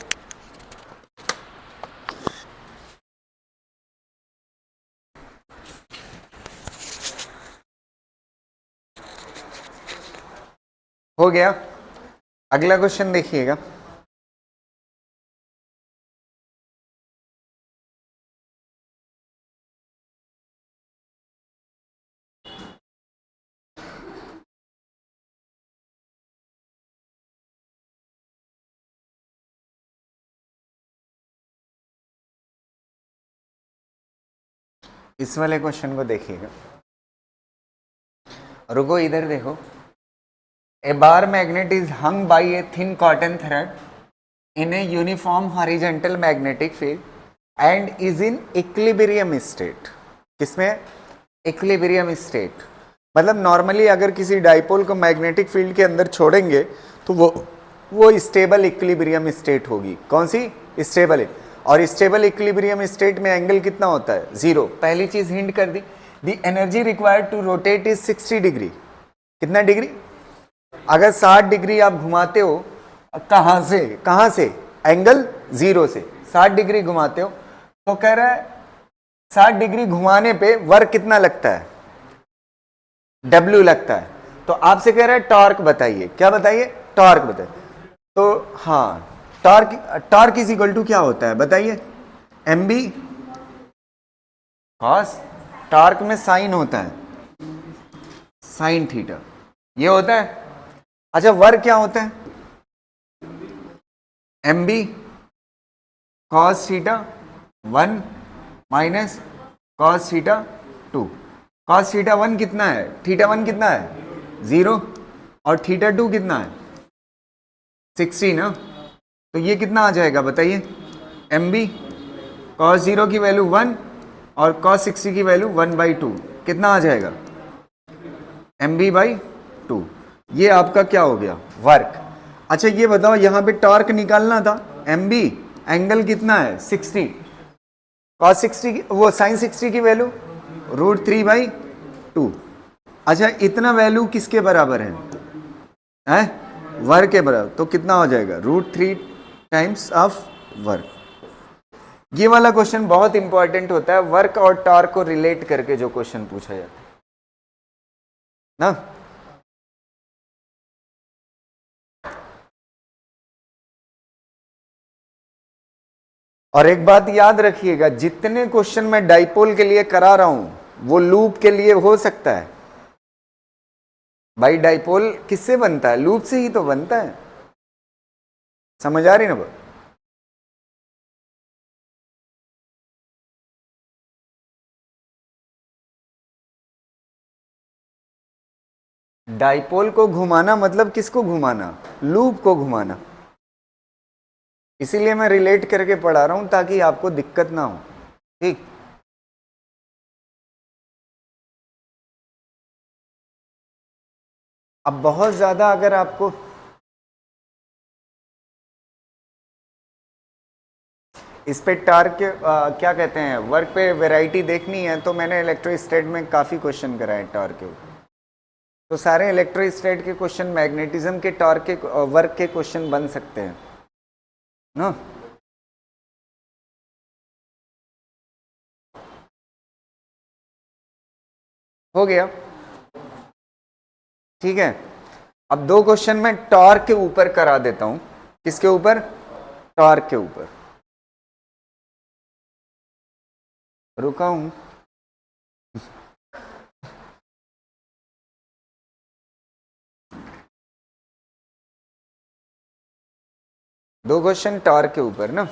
हो गया। अगला क्वेश्चन देखिएगा, इस वाले क्वेश्चन को देखिएगा। रुको इधर देखो। A bar magnet is hung by a thin cotton thread in a uniform horizontal magnetic field and is in equilibrium state. किसमें? Equilibrium state। मतलब नॉर्मली अगर किसी डाइपोल को मैग्नेटिक फील्ड के अंदर छोड़ेंगे तो वो स्टेबल इक्विलिब्रियम स्टेट होगी। कौन सी? स्टेबल। और स्टेबल इक्विलिब्रियम स्टेट में एंगल कितना होता है? 0। पहली चीज हिंट कर दी। The energy required to rotate is 60 degree. कितना डिग्री? अगर 60 डिग्री आप घुमाते हो कहां से? एंगल 0 से 60 डिग्री घुमाते हो तो कह रहा है 60 डिग्री घुमाने पे वर्क कितना लगता है? W लगता है। तो आपसे कह रहा है टॉर्क बताइए। क्या बताइए? टॉर्क बताइए। तो हाँ, टॉर्क इज इक्वल टू क्या होता है बताइए? mb cos, टॉर्क में साइन होता है, साइन थीटा, ये होता है। अच्छा, वर्क क्या होता है? mb cos theta 1 minus cos theta 2। cos theta 1 कितना है? थीटा 1 कितना है? 0, और थीटा 2 कितना है? 60 ना। तो ये कितना आ जाएगा बताइए? mb cos 0 की वैल्यू 1 और cos 60 की वैल्यू 1/2, कितना आ जाएगा? mb/2। ये आपका क्या हो गया? वर्क। अच्छा ये बताओ, यहां पे टॉर्क निकालना था, mb एंगल कितना है? 60, cos 60 वो sin 60 की वैल्यू √3/2। अच्छा, इतना वैल्यू किसके बराबर है? वर्क के बराबर। तो कितना हो जाएगा? √3 टाइम्स ऑफ वर्क। ये वाला क्वेश्चन बहुत इंपॉर्टेंट होता है, वर्क और टॉर्क को रिलेट करके जो क्वेश्चन पूछा जाता है ना। और एक बात याद रखिएगा, जितने क्वेश्चन मैं डाइपोल के लिए करा रहा हूं वो लूप के लिए हो सकता है। भाई डाइपोल किससे बनता है? लूप से ही तो बनता है। समझ आ रही ना बात? डाइपोल को घुमाना मतलब किसको घुमाना? लूप को घुमाना। इसीलिए मैं रिलेट करके पढ़ा रहा हूं ताकि आपको दिक्कत ना हो। ठीक। अब बहुत ज्यादा अगर आपको इस पे टार्क के क्या कहते हैं, वर्क पे वैरायटी देखनी है तो मैंने इलेक्ट्रोस्टैट में काफ़ी क्वेश्चन कराए टॉर्क के ऊपर। तो सारे इलेक्ट्रोस्टैट के क्वेश्चन मैग्नेटिज्म के टॉर्क के वर्क के क्वेश्चन बन सकते हैं ना। हो गया? ठीक है। अब दो क्वेश्चन मैं टॉर्क के ऊपर करा देता हूं। किसके ऊपर? टॉर्क के ऊपर। रुका हूं। दो क्वेश्चन टॉर्क के ऊपर ना।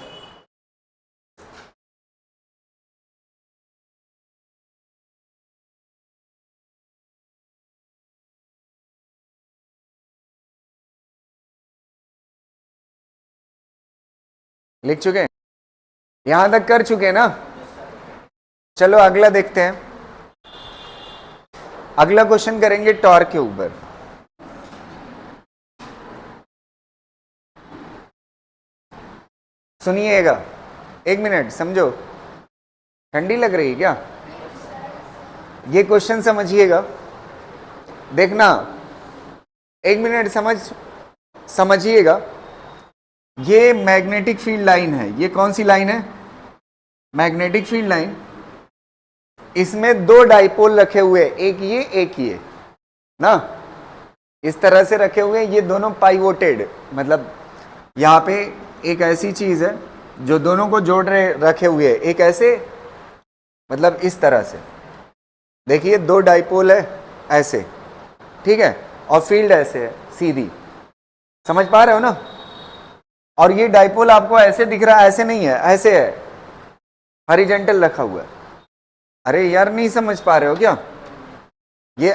लिख चुके? यहां तक कर चुके ना? चलो अगला देखते हैं। अगला क्वेश्चन करेंगे टॉर्क के ऊपर। सुनिएगा, एक मिनट समझो। ठंडी लग रही है क्या? ये क्वेश्चन समझिएगा, देखना। एक मिनट समझिएगा। ये मैग्नेटिक फील्ड लाइन है। ये कौन सी लाइन है? Magnetic field line. इसमें दो डाइपोल रखे हुए, एक ये ना, इस तरह से रखे हुए। ये दोनों पाइवोटेड, मतलब यहां पे एक ऐसी चीज है जो दोनों को जोड़ रहे रखे हुए, एक ऐसे, मतलब इस तरह से। देखिए दो डाइपोल है ऐसे, ठीक है, और फील्ड ऐसे है सीधी। समझ पा रहे हो ना? और ये डाइपोल आपको ऐसे दिख रहा है, ऐसे नहीं है, ऐसे है, हॉरिजॉन्टल रखा हुआ है। अरे यार नहीं समझ पा रहे हो क्या? ये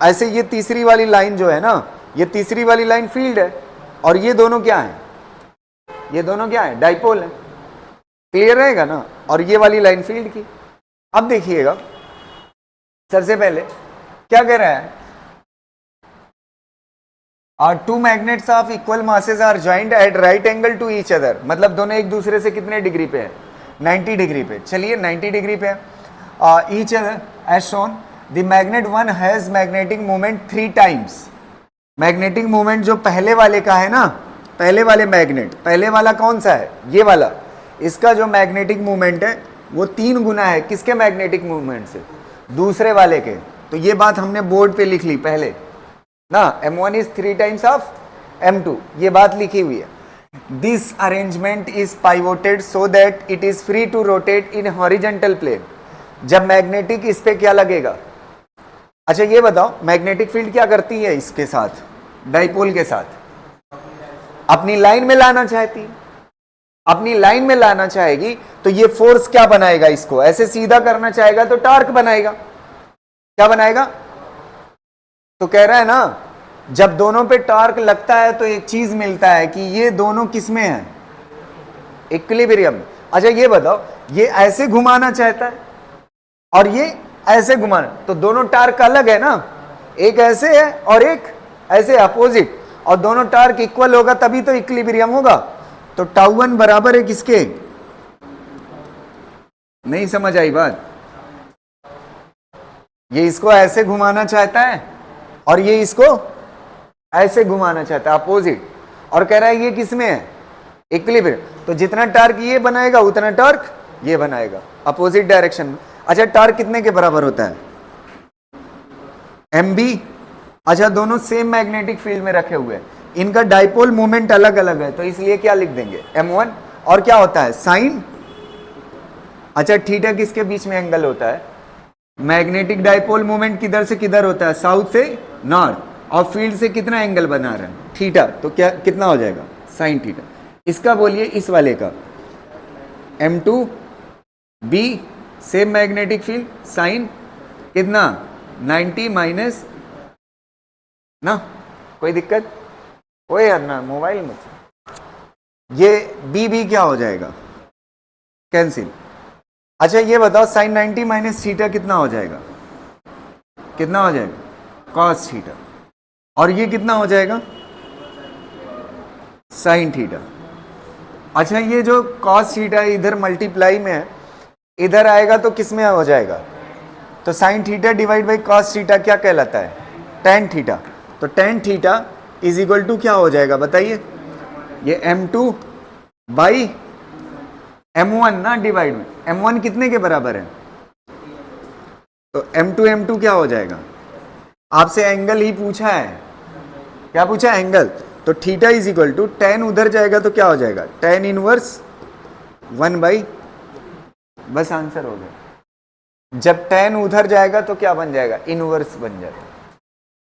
ऐसे ये तीसरी वाली लाइन जो है ना, ये तीसरी वाली लाइन फील्ड है, और ये दोनों क्या है? ये दोनों क्या है? डाइपोल है। क्लियर रहेगा ना? और ये वाली लाइन फील्ड की। अब देखिएगा, सबसे पहले क्या कह रहा है? Two magnets of equal masses are joint at right angle to each other. मतलब दोनों एक दूसरे से कितने डिग्री पे है? 90 डिग्री पे। चलिए 90 डिग्री पे है। Each other as shown the magnet one has magnetic moment 3 times. Magnetic moment जो पहले वाले का है ना, पहले वाले मैग्नेट, पहले वाला कौन सा है, ये वाला, इसका जो मैग्नेटिक मूवमेंट है वो 3 गुना है किसके मैग्नेटिक मूवमेंट से, दूसरे वाले के। तो ये बात हमने बोर्ड पे लिख ली पहले ना, m1 is 3 times of m2, ये बात लिखी हुई है। This arrangement is pivoted so that it is free to rotate in horizontal plane. जब मैग्नेटिक इस पे क्या लगेगा, अच्छा ये बताओ मैग्नेटिक फील्ड क्या करती है इसके साथ, डाइपोल के साथ, अपनी लाइन में लाना चाहती है, अपनी लाइन में लाना चाहेगी तो ये फोर्स क्या बनाएगा, इसको ऐसे सीधा करना चाहेगा तो टॉर्क बनाएगा, क्या बनाएगा, तो कह रहा है ना जब दोनों पे टॉर्क लगता है तो एक चीज मिलता है कि ये दोनों किसमें है, इक्विलिब्रियम। अच्छा ये बताओ ये ऐसे घुमाना चाहता है और ये ऐसे घुमाना, तो दोनों टॉर्क अलग है ना, एक ऐसे है और एक ऐसे अपोजिट, और दोनों टॉर्क इक्वल होगा तभी तो इक्विलिब्रियम होगा। तो टाउ1 बराबर है किसके, नहीं समझ आई बात, ये इसको ऐसे घुमाना चाहता है और ये इसको ऐसे घुमाना चाहता है अपोजिट, और कह रहा है ये किसमें है, इक्विलिब्रियम। तो जितना टॉर्क ये बनाएगा उतना टॉर्क ये बनाएगा अपोजिट डायरेक्शन में। अच्छा टॉर्क कितने के बराबर होता है, mb। अच्छा दोनों सेम मैग्नेटिक फील्ड में रखे हुए हैं, इनका डाइपोल मोमेंट अलग अलग है तो इसलिए क्या लिख देंगे m1, और क्या होता है साइन, अच्छा थीटा किसके बीच में एंगल होता है, मैग्नेटिक डाइपोल मोमेंट किधर से किधर होता है, साउथ से नॉर्थ, और फील्ड से कितना एंगल बना रहा है, थीटा, तो क्या कितना हो जाएगा साइन थीटा। इसका बोलिए इस वाले का m2 b same magnetic field sine कितना 90 माइनस ना, कोई दिक्कत, कोई यार ना मोबाइल में, ये बी बी क्या हो जाएगा कैंसिल। अच्छा ये बताओ साइन 90 माइनस थीटा कितना हो जाएगा, कितना हो जाएगा कॉस थीटा, और ये कितना हो जाएगा साइन थीटा। अच्छा ये जो कॉस थीटा इधर मल्टीप्लाई में है, इधर आएगा तो किस में हो जाएगा, तो sine theta divide by cos theta क्या कहलाता है, टेन थीटा। तो tan theta is equal to क्या हो जाएगा बताइए, ये m2 बाई m1 ना, डिवाइड में m1 कितने के बराबर है, तो m2 क्या हो जाएगा, आपसे एंगल ही पूछा है, क्या पूछा है एंगल, तो theta is equal to tan उधर जाएगा तो क्या हो जाएगा टेन इनवर्स 1 बाई, बस आंसर हो गया। जब टेन उधर जाएगा तो क्या बन जाएगा इनवर्स बन जाता,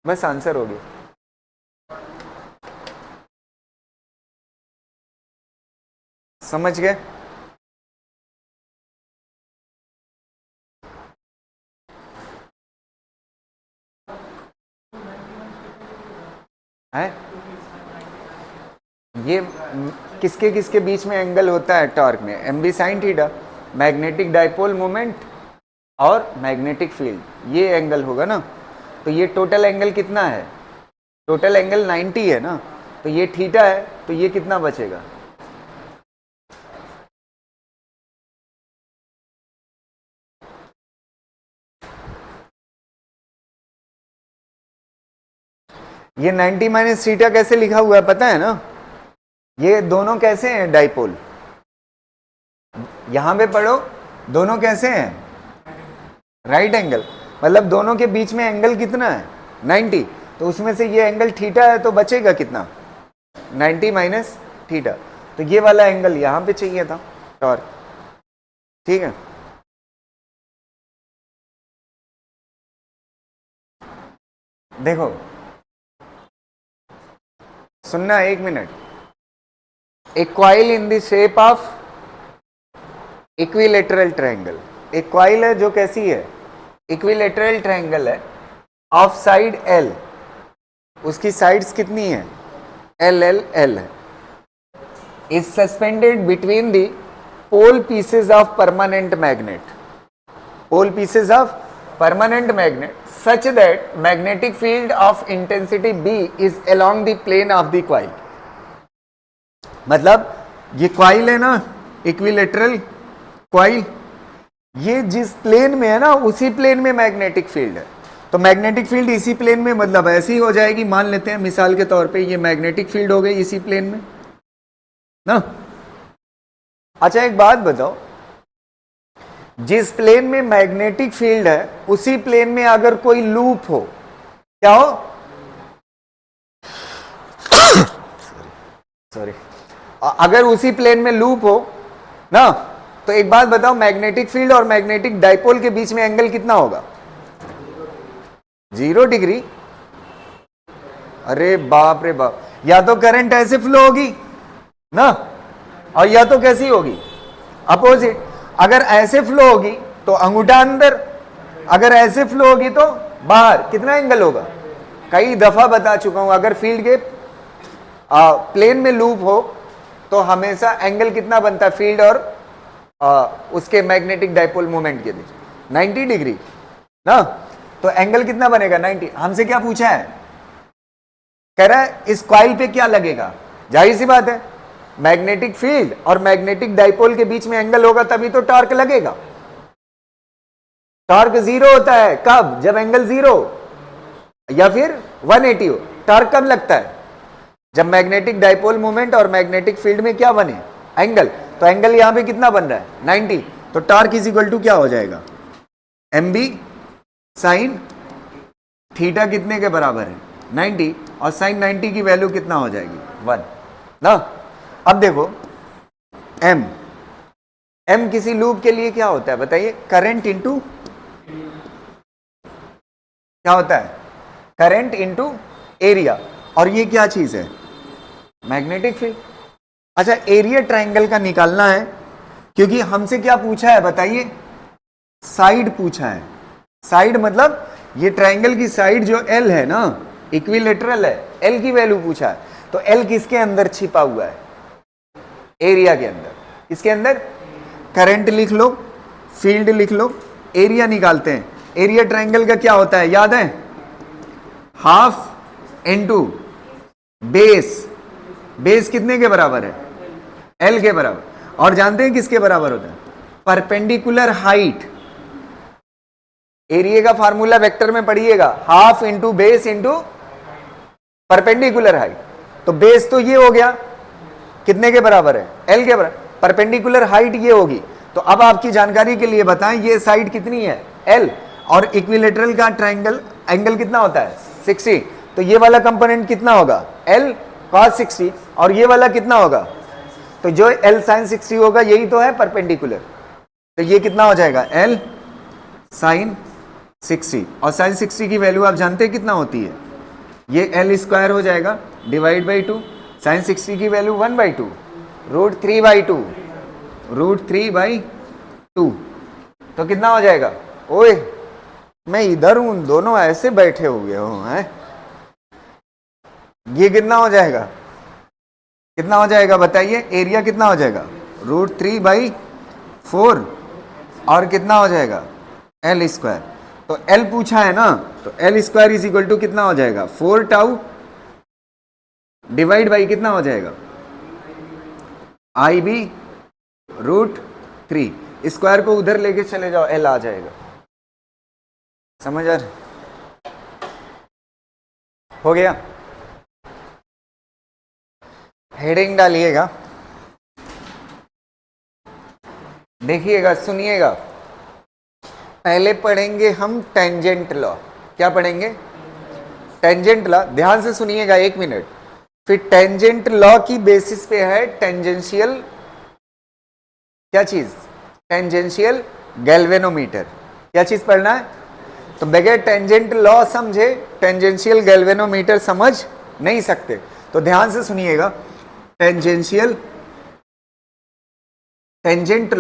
बस आंसर हो गया। समझ गए, है ये किसके किसके बीच में एंगल होता है टॉर्क में, M B sine theta, magnetic dipole moment और मैग्नेटिक फील्ड, ये एंगल होगा ना। तो ये टोटल एंगल कितना है, टोटल एंगल 90 है ना, तो ये थीटा है, तो ये कितना बचेगा, ये 90 माइनस थीटा कैसे लिखा हुआ है पता है ना, ये दोनों कैसे हैं डाइपोल, यहां पे पढ़ो, दोनों कैसे हैं राइट एंगल, मतलब दोनों के बीच में एंगल कितना है 90, तो उसमें से ये एंगल थीटा है तो बचेगा कितना 90 माइनस थीटा, तो ये वाला एंगल यहां पे चाहिए था टॉर्क, ठीक है। देखो सुनना, एक minute, a coil in the shape of equilateral triangle, एक coil है जो कैसी है equilateral triangle है, ऑफ साइड L, उसकी साइड्स कितनी है L L L है, is suspended between the pole pieces of permanent magnet, pole pieces of permanent magnet such that magnetic field of intensity B is along the plane of the coil। मतलब ये coil है ना equilateral coil, ये जिस plane में है ना उसी प्लेन में मैग्नेटिक फील्ड है, तो मैग्नेटिक फील्ड इसी प्लेन में मतलब ऐसी हो जाएगी, मान लेते हैं मिसाल के तौर पे ये मैग्नेटिक फील्ड हो गई इसी प्लेन में ना। अच्छा एक बात बताओ, जिस प्लेन में मैग्नेटिक फील्ड है उसी प्लेन में अगर कोई लूप हो, क्या हो? सॉरी, अगर उसी प्लेन में लूप हो ना, तो एक बात बताओ, मैग्नेटिक फील्ड और मैग्नेटिक डाइपोल के बीच में एंगल कितना होगा? 0 डिग्री। अरे बाप रे बाप, या तो करंट ऐसे फ्लो होगी ना, और या तो कैसी होगी? अपोजिट। अगर ऐसे फ्लो होगी तो अंगूठा अंदर, अगर ऐसे फ्लो होगी तो बाहर। कितना एंगल होगा? कई दफा बता चुका हूं, अगर फील्ड के प्लेन में लूप हो तो हमेशा एंगल कितना बनता है फील्ड और उसके मैग्नेटिक डाइपोल मोमेंट के बीच? 90 डिग्री ना। तो एंगल कितना बनेगा? 90। हमसे क्या पूछा है? कह रहा है इस कॉइल पे क्या लगेगा। जाहिर सी बात है, मैग्नेटिक फील्ड और मैग्नेटिक डाइपोल के बीच में एंगल होगा तभी तो टॉर्क लगेगा। टॉर्क 0 होता है कब? जब एंगल 0 या फिर 180 हो। टॉर्क कब लगता है? जब मैग्नेटिक डाइपोल मोमेंट और मैग्नेटिक फील्ड में क्या बने? एंगल। तो एंगल यहां पे कितना बन रहा है? 90। तो टॉर्क इज इक्वल टू क्या हो जाएगा? mb साइन थीटा कितने के बराबर है? 90। और साइन 90 की वैल्यू कितना हो जाएगी? 1 ना। अब देखो m किसी लूप के लिए क्या होता है बताइए? करंट इंटू क्या होता है? Current into area. और ये क्या चीज है? Magnetic field. अच्छा एरिया ट्रायंगल का निकालना है, क्योंकि हमसे क्या पूछा है बताइए? साइड पूछा है। साइड मतलब ये ट्रायंगल की साइड जो L है ना, इक्विलेटरल है, L की वैल्यू पूछा है। तो L किसके अंदर छिपा हुआ है? एरिया के अंदर। किसके अंदर? करंट लिख लो, फील्ड लिख लो, एरिया निकालते हैं। एरिया ट्रायंगल का क्या होता है याद है? Half into base. बेस कितने के बराबर है? L के बराबर। और जानते हैं किसके बराबर होता है? Perpendicular height. एरिया का फार्मूला वेक्टर में पढ़िएगा, half into base into perpendicular height. तो बेस तो ये हो गया, कितने के बराबर है? L के बराबर। परपेंडिकुलर हाइट ये होगी। तो अब आपकी जानकारी के लिए बताएं, ये साइड कितनी है? L। और इक्विलेटरल का ट्रायंगल एंगल कितना होता है? 60। तो ये वाला कंपोनेंट कितना होगा? L cos 60। और ये वाला कितना होगा? तो जो L sin 60 होगा यही तो है परपेंडिकुलर। तो ये कितना हो जाएगा? L sin 60। और sin 60 की वैल्यू आप जानते हैं कितना होती है? ये L स्क्वायर हो जाएगा डिवाइड बाई 2। sin 60 की वैल्यू 1/2 √3/2 √3/2। तो कितना हो जाएगा? ओए मैं इधर हूं, दोनों ऐसे बैठे हुए हो हैं। ये कितना हो जाएगा? कितना हो जाएगा बताइए? एरिया कितना हो जाएगा? √3/4। और कितना हो जाएगा? L square. तो L पूछा है ना, तो L square is equal to कितना हो जाएगा? 4 टाउ डिवाइड बाई कितना हो जाएगा? IB √3। स्क्वायर को उधर लेके चले जाओ, L आ जाएगा। समझ आ रहा? हो गया? हेडिंग डालिएगा, देखिएगा, सुनिएगा। पहले पढ़ेंगे हम टेंजेंट लॉ। क्या पढ़ेंगे? Tangent law. ध्यान से सुनिएगा 1 मिनट। फिर टेंजेंट लॉ की बेसिस पे है टेंजेंशियल क्या चीज? Tangential galvanometer. क्या चीज पढ़ना है? तो बगैर टेंजेंट लॉ समझे टेंजेंशियल गैल्वेनोमीटर समझ नहीं सकते। तो ध्यान से सुनिएगा, tangential tangent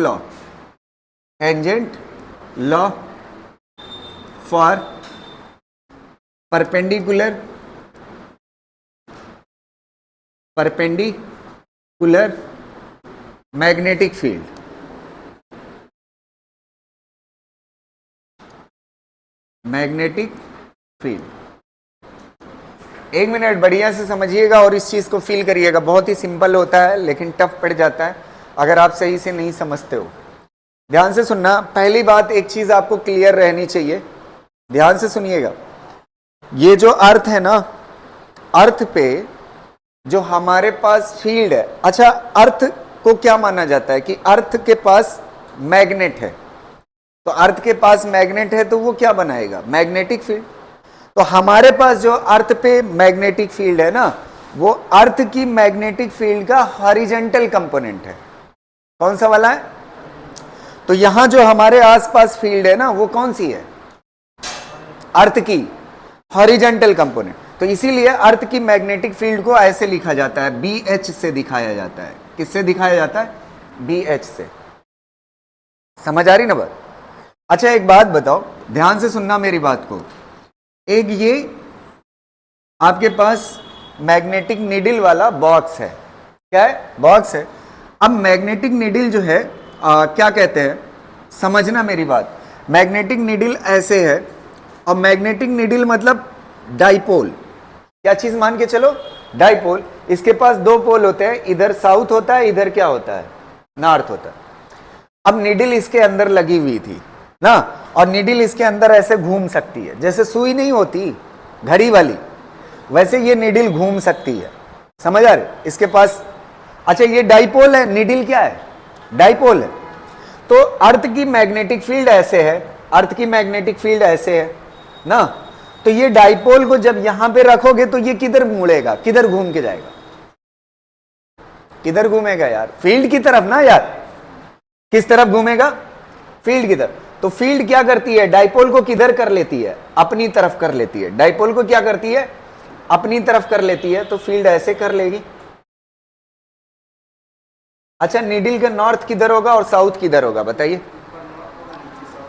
law for perpendicular magnetic field. Magnetic field. 1 minute बढ़िया से समझिएगा और इस चीज को फील करिएगा। बहुत ही सिंपल होता है लेकिन टफ पड़ जाता है अगर आप सही से नहीं समझते हो। ध्यान से सुनना। पहली बात, एक चीज आपको क्लियर रहनी चाहिए, ध्यान से सुनिएगा, ये जो अर्थ है ना, अर्थ पे जो हमारे पास फील्ड है, अच्छा अर्थ को क्या माना जाता है कि अर्थ के पास मैग्नेट है, तो अर्थ के पास मैग्नेट है तो वो क्या बनाएगा, मैग्नेटिक फील्ड। तो हमारे पास जो अर्थ पे मैग्नेटिक फील्ड है ना, वो अर्थ की मैग्नेटिक फील्ड का हॉरिजॉन्टल कंपोनेंट है। कौन सा वाला है? तो यहां जो हमारे आसपास फील्ड है ना, वो कौन सी है, अर्थ की हॉरिजॉन्टल कंपोनेंट। तो इसीलिए अर्थ की मैग्नेटिक फील्ड को ऐसे लिखा जाता है, BH से दिखाया जाता है। किससे दिखाया जाता है? BH से। समझ आ रही ना बात? अच्छा एक बात बताओ, ध्यान से सुनना मेरी बात को। एक ये आपके पास मैग्नेटिक नीडल वाला बॉक्स है, क्या है? बॉक्स है। अब मैग्नेटिक नीडल जो है क्या कहते हैं, समझना मेरी बात। मैग्नेटिक नीडल ऐसे है, और मैग्नेटिक नीडल मतलब डाइपोल। क्या चीज मान के चलो? डाइपोल। इसके पास दो पोल होते हैं, इधर साउथ होता है, इधर क्या होता है, नॉर्थ होता है। अब नीडल इसके अंदर लगी हुई थी ना, और नीडल इसके अंदर ऐसे घूम सकती है, जैसे सुई नहीं होती घड़ी वाली, वैसे ये नीडल घूम सकती है। समझ आ रहे? इसके पास, अच्छा ये डाइपोल है, नीडल क्या है, डाइपोल है। तो अर्थ की मैग्नेटिक फील्ड ऐसे है, अर्थ की मैग्नेटिक फील्ड ऐसे है ना, तो ये डाइपोल को जब यहां पे रखोगे तो ये किधर मुड़ेगा, किधर घूम के जाएगा, किधर घूमेगा यार, फील्ड की तरफ ना यार। किस तरफ घूमेगा? फील्ड की तरफ। तो फील्ड क्या करती है, डाइपोल को किधर कर लेती है, अपनी तरफ कर लेती है। डाइपोल को क्या करती है, अपनी तरफ कर लेती है, तो फील्ड ऐसे कर लेगी। अच्छा नीडल का नॉर्थ किधर होगा और साउथ किधर होगा बताइए?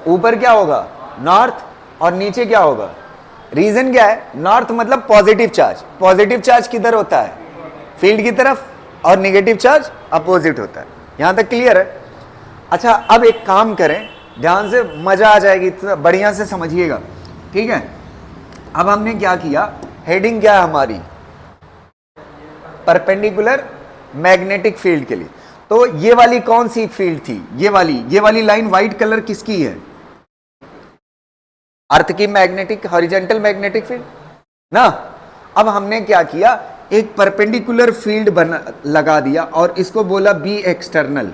ऊपर क्या होगा, नॉर्थ, और नीचे क्या होगा? रीजन क्या है? नॉर्थ मतलब पॉजिटिव चार्ज। पॉजिटिव चार्ज किधर होता है, फील्ड की तरफ, और नेगेटिव चार्ज अपोजिट होता है। यहां तक क्लियर है? अच्छा अब एक काम करें, ध्यान से, मजा आ जाएगी, बढ़िया से समझिएगा, ठीक है? अब हमने क्या किया, हेडिंग क्या है हमारी, परपेंडिकुलर मैग्नेटिक फील्ड के लिए। तो ये वाली कौन सी फील्ड थी, ये वाली लाइन व्हाइट कलर किसकी है, अर्थ की मैग्नेटिक, हॉरिजॉन्टल मैग्नेटिक फील्ड ना। अब हमने क्या किया, एक परपेंडिकुलर फील्ड लगा दिया और इसको बोला बी एक्सटर्नल।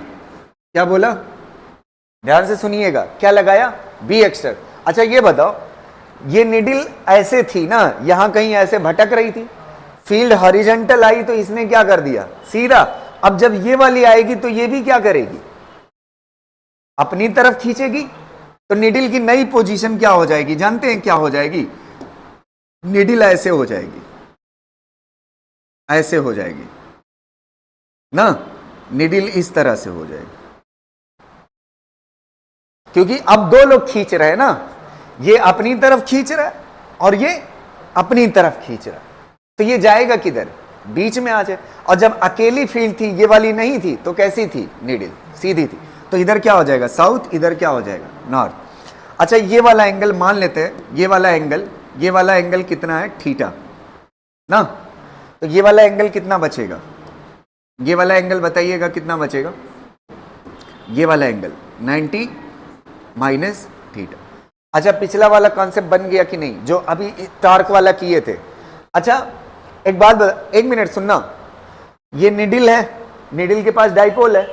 क्या बोला? ध्यान से सुनिएगा, क्या लगाया, बी एक्सटर्नल। अच्छा ये बताओ, ये नीडल ऐसे थी ना, यहां कहीं ऐसे भटक रही थी, फील्ड हॉरिजॉन्टल आई तो इसने क्या कर दिया, सीधा। अब जब ये वाली आएगी तो ये भी क्या करेगी, अपनी तरफ खींचेगी। तो नीडल की नई पोजीशन क्या हो जाएगी, जानते हैं क्या हो जाएगी? नीडल ऐसे हो जाएगी, ऐसे हो जाएगी ना, नीडल इस तरह से हो जाएगी, क्योंकि अब दो लोग खींच रहे हैं ना, ये अपनी तरफ खींच रहा है और ये अपनी तरफ खींच रहा है, तो ये जाएगा किधर, बीच में आ जाए। और जब अकेली फील्ड थी, ये वाली नहीं थी, तो कैसी थी, नीडल सीधी थी, तो इधर क्या हो जाएगा, साउथ, इधर क्या हो जाएगा, नॉर्थ। अच्छा ये वाला एंगल मान लेते हैं, ये वाला एंगल कितना है, थीटा ना, तो ये वाला एंगल कितना बचेगा, ये वाला एंगल बताइएगा कितना बचेगा, ये वाला एंगल 90 माइनस थीटा। अच्छा पिछला वाला कॉन्सेप्ट बन गया कि नहीं, जो अभी टॉर्क वाला किए थे? अच्छा एक बात बता, एक मिनट सुनना, ये नीडल है, नीडल के पास डाइपोल है,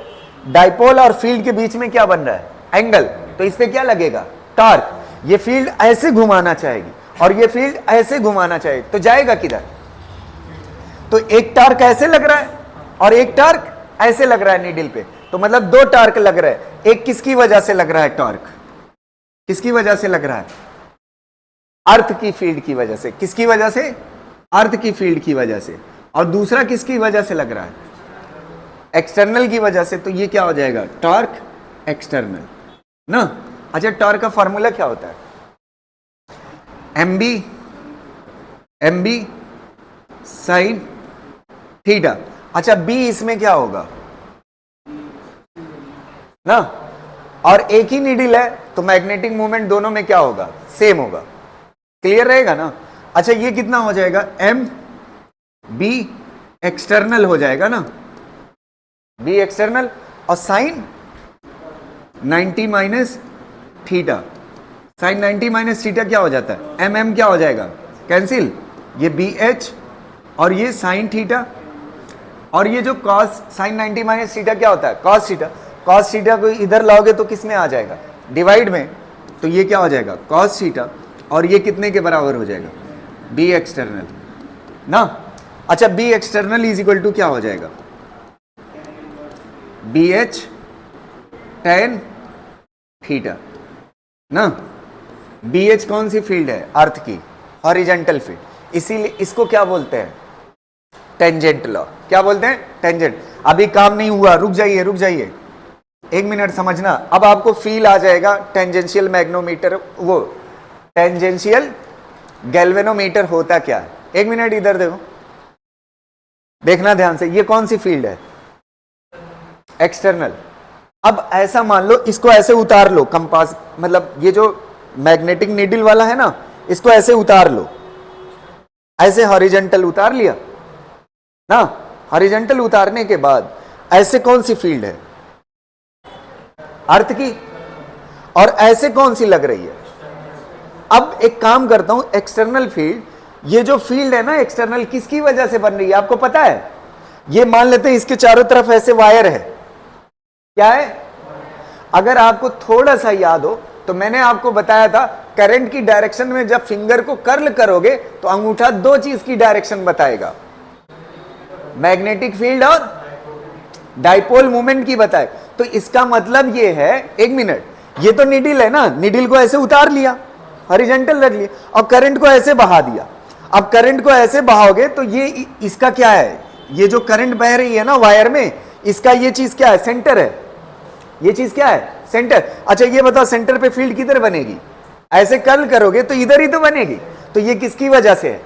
डाइपोल और फील्ड के बीच में क्या बन रहा है, एंगल, तो इस पे क्या लगेगा, टॉर्क। ये फील्ड ऐसे घुमाना चाहेगी और ये फील्ड ऐसे घुमाना चाहेगी, तो जाएगा किधर? तो एक टॉर्क ऐसे लग रहा है और एक टॉर्क ऐसे लग रहा है नीडल पे, तो मतलब दो टॉर्क लग रहा है। एक किसकी वजह से लग रहा है टॉर्क, किसकी वजह से लग रहा है, अर्थ की फील्ड की वजह से। किसकी वजह से, अर्थ की फील्ड की वजह से। और दूसरा किसकी वजह से लग रहा है, एक्सटर्नल की वजह से। तो ये क्या हो जाएगा, टॉर्क एक्सटर्नल ना। अच्छा टॉर्क का फॉर्मूला क्या होता है, एम बी साइन थीटा। अच्छा बी इसमें क्या होगा ना, और एक ही नीडल है तो मैग्नेटिक मोमेंट दोनों में क्या होगा, सेम होगा। क्लियर रहेगा ना? अच्छा ये कितना हो जाएगा, एम बी एक्सटर्नल हो जाएगा ना, बी एक्सटर्नल, और sine 90 minus theta, sine 90 minus theta क्या हो जाता है, एम एम क्या हो जाएगा, कैंसिल, ये बी एच और ये साइन थीटा, और ये जो कॉस साइन 90 माइनस थीटा क्या होता है, कॉस थीटा। कॉस थीटा को इधर लाओगे तो किस में आ जाएगा, डिवाइड में, तो ये क्या हो जाएगा कॉस थीटा, और ये कितने के बराबर हो जाएगा, बी एक्सटर्नल ना। अच्छा, B external is equal to क्या हो जाएगा, बी एच टेन थीटा ना। बी एच कौन सी फील्ड है, अर्थ की हॉरिजॉन्टल फील्ड, इसीलिए इसको क्या बोलते हैं, टेंजेंट लॉ। क्या बोलते हैं, टेंजेंट। अभी काम नहीं हुआ, रुक जाइए रुक जाइए, एक मिनट समझना। अब आपको फील आ जाएगा टेंजेंशियल मैग्नोमीटर, वो टेंजेंशियल गैल्वेनोमीटर होता क्या है। एक मिनट इधर देखो, देखना ध्यान से, ये कौन सी फील्ड है, एक्सटर्नल। अब ऐसा मान लो, इसको ऐसे उतार लो, कंपास मतलब ये जो मैग्नेटिक नीडल वाला है ना, इसको ऐसे उतार लो, ऐसे हॉरिजॉन्टल उतार लिया ना। हॉरिजॉन्टल उतारने के बाद ऐसे कौन सी फील्ड है, अर्थ की, और ऐसे कौन सी लग रही है। अब एक काम करता हूं, एक्सटर्नल फील्ड, ये जो फील्ड है ना एक्सटर्नल, किसकी वजह से बन रही है आपको पता है। ये मान लेते हैं इसके चारों तरफ ऐसे वायर है, क्या है। अगर आपको थोड़ा सा याद हो तो मैंने आपको बताया था, करंट की डायरेक्शन में जब फिंगर को कर्ल करोगे तो अंगूठा दो चीज की डायरेक्शन बताएगा, मैग्नेटिक फील्ड और डाइपोल मोमेंट की बताए। तो इसका मतलब ये है, एक मिनट, ये तो निडिल है ना, निडिल को ऐसे उतार लिया, हॉरिजॉन्टल रख लिया, और करंट को ऐसे बहा दिया। अब करंट को ऐसे बहाओगे तो ये इसका क्या है, ये जो करंट बह रही है ना वायर में, इसका ये चीज क्या है, सेंटर है। ये चीज क्या है, सेंटर। अच्छा ये बताओ, सेंटर पे फील्ड किधर बनेगी, ऐसे कर्ल करोगे तो इधर ही तो बनेगी। तो ये किसकी वजह से है,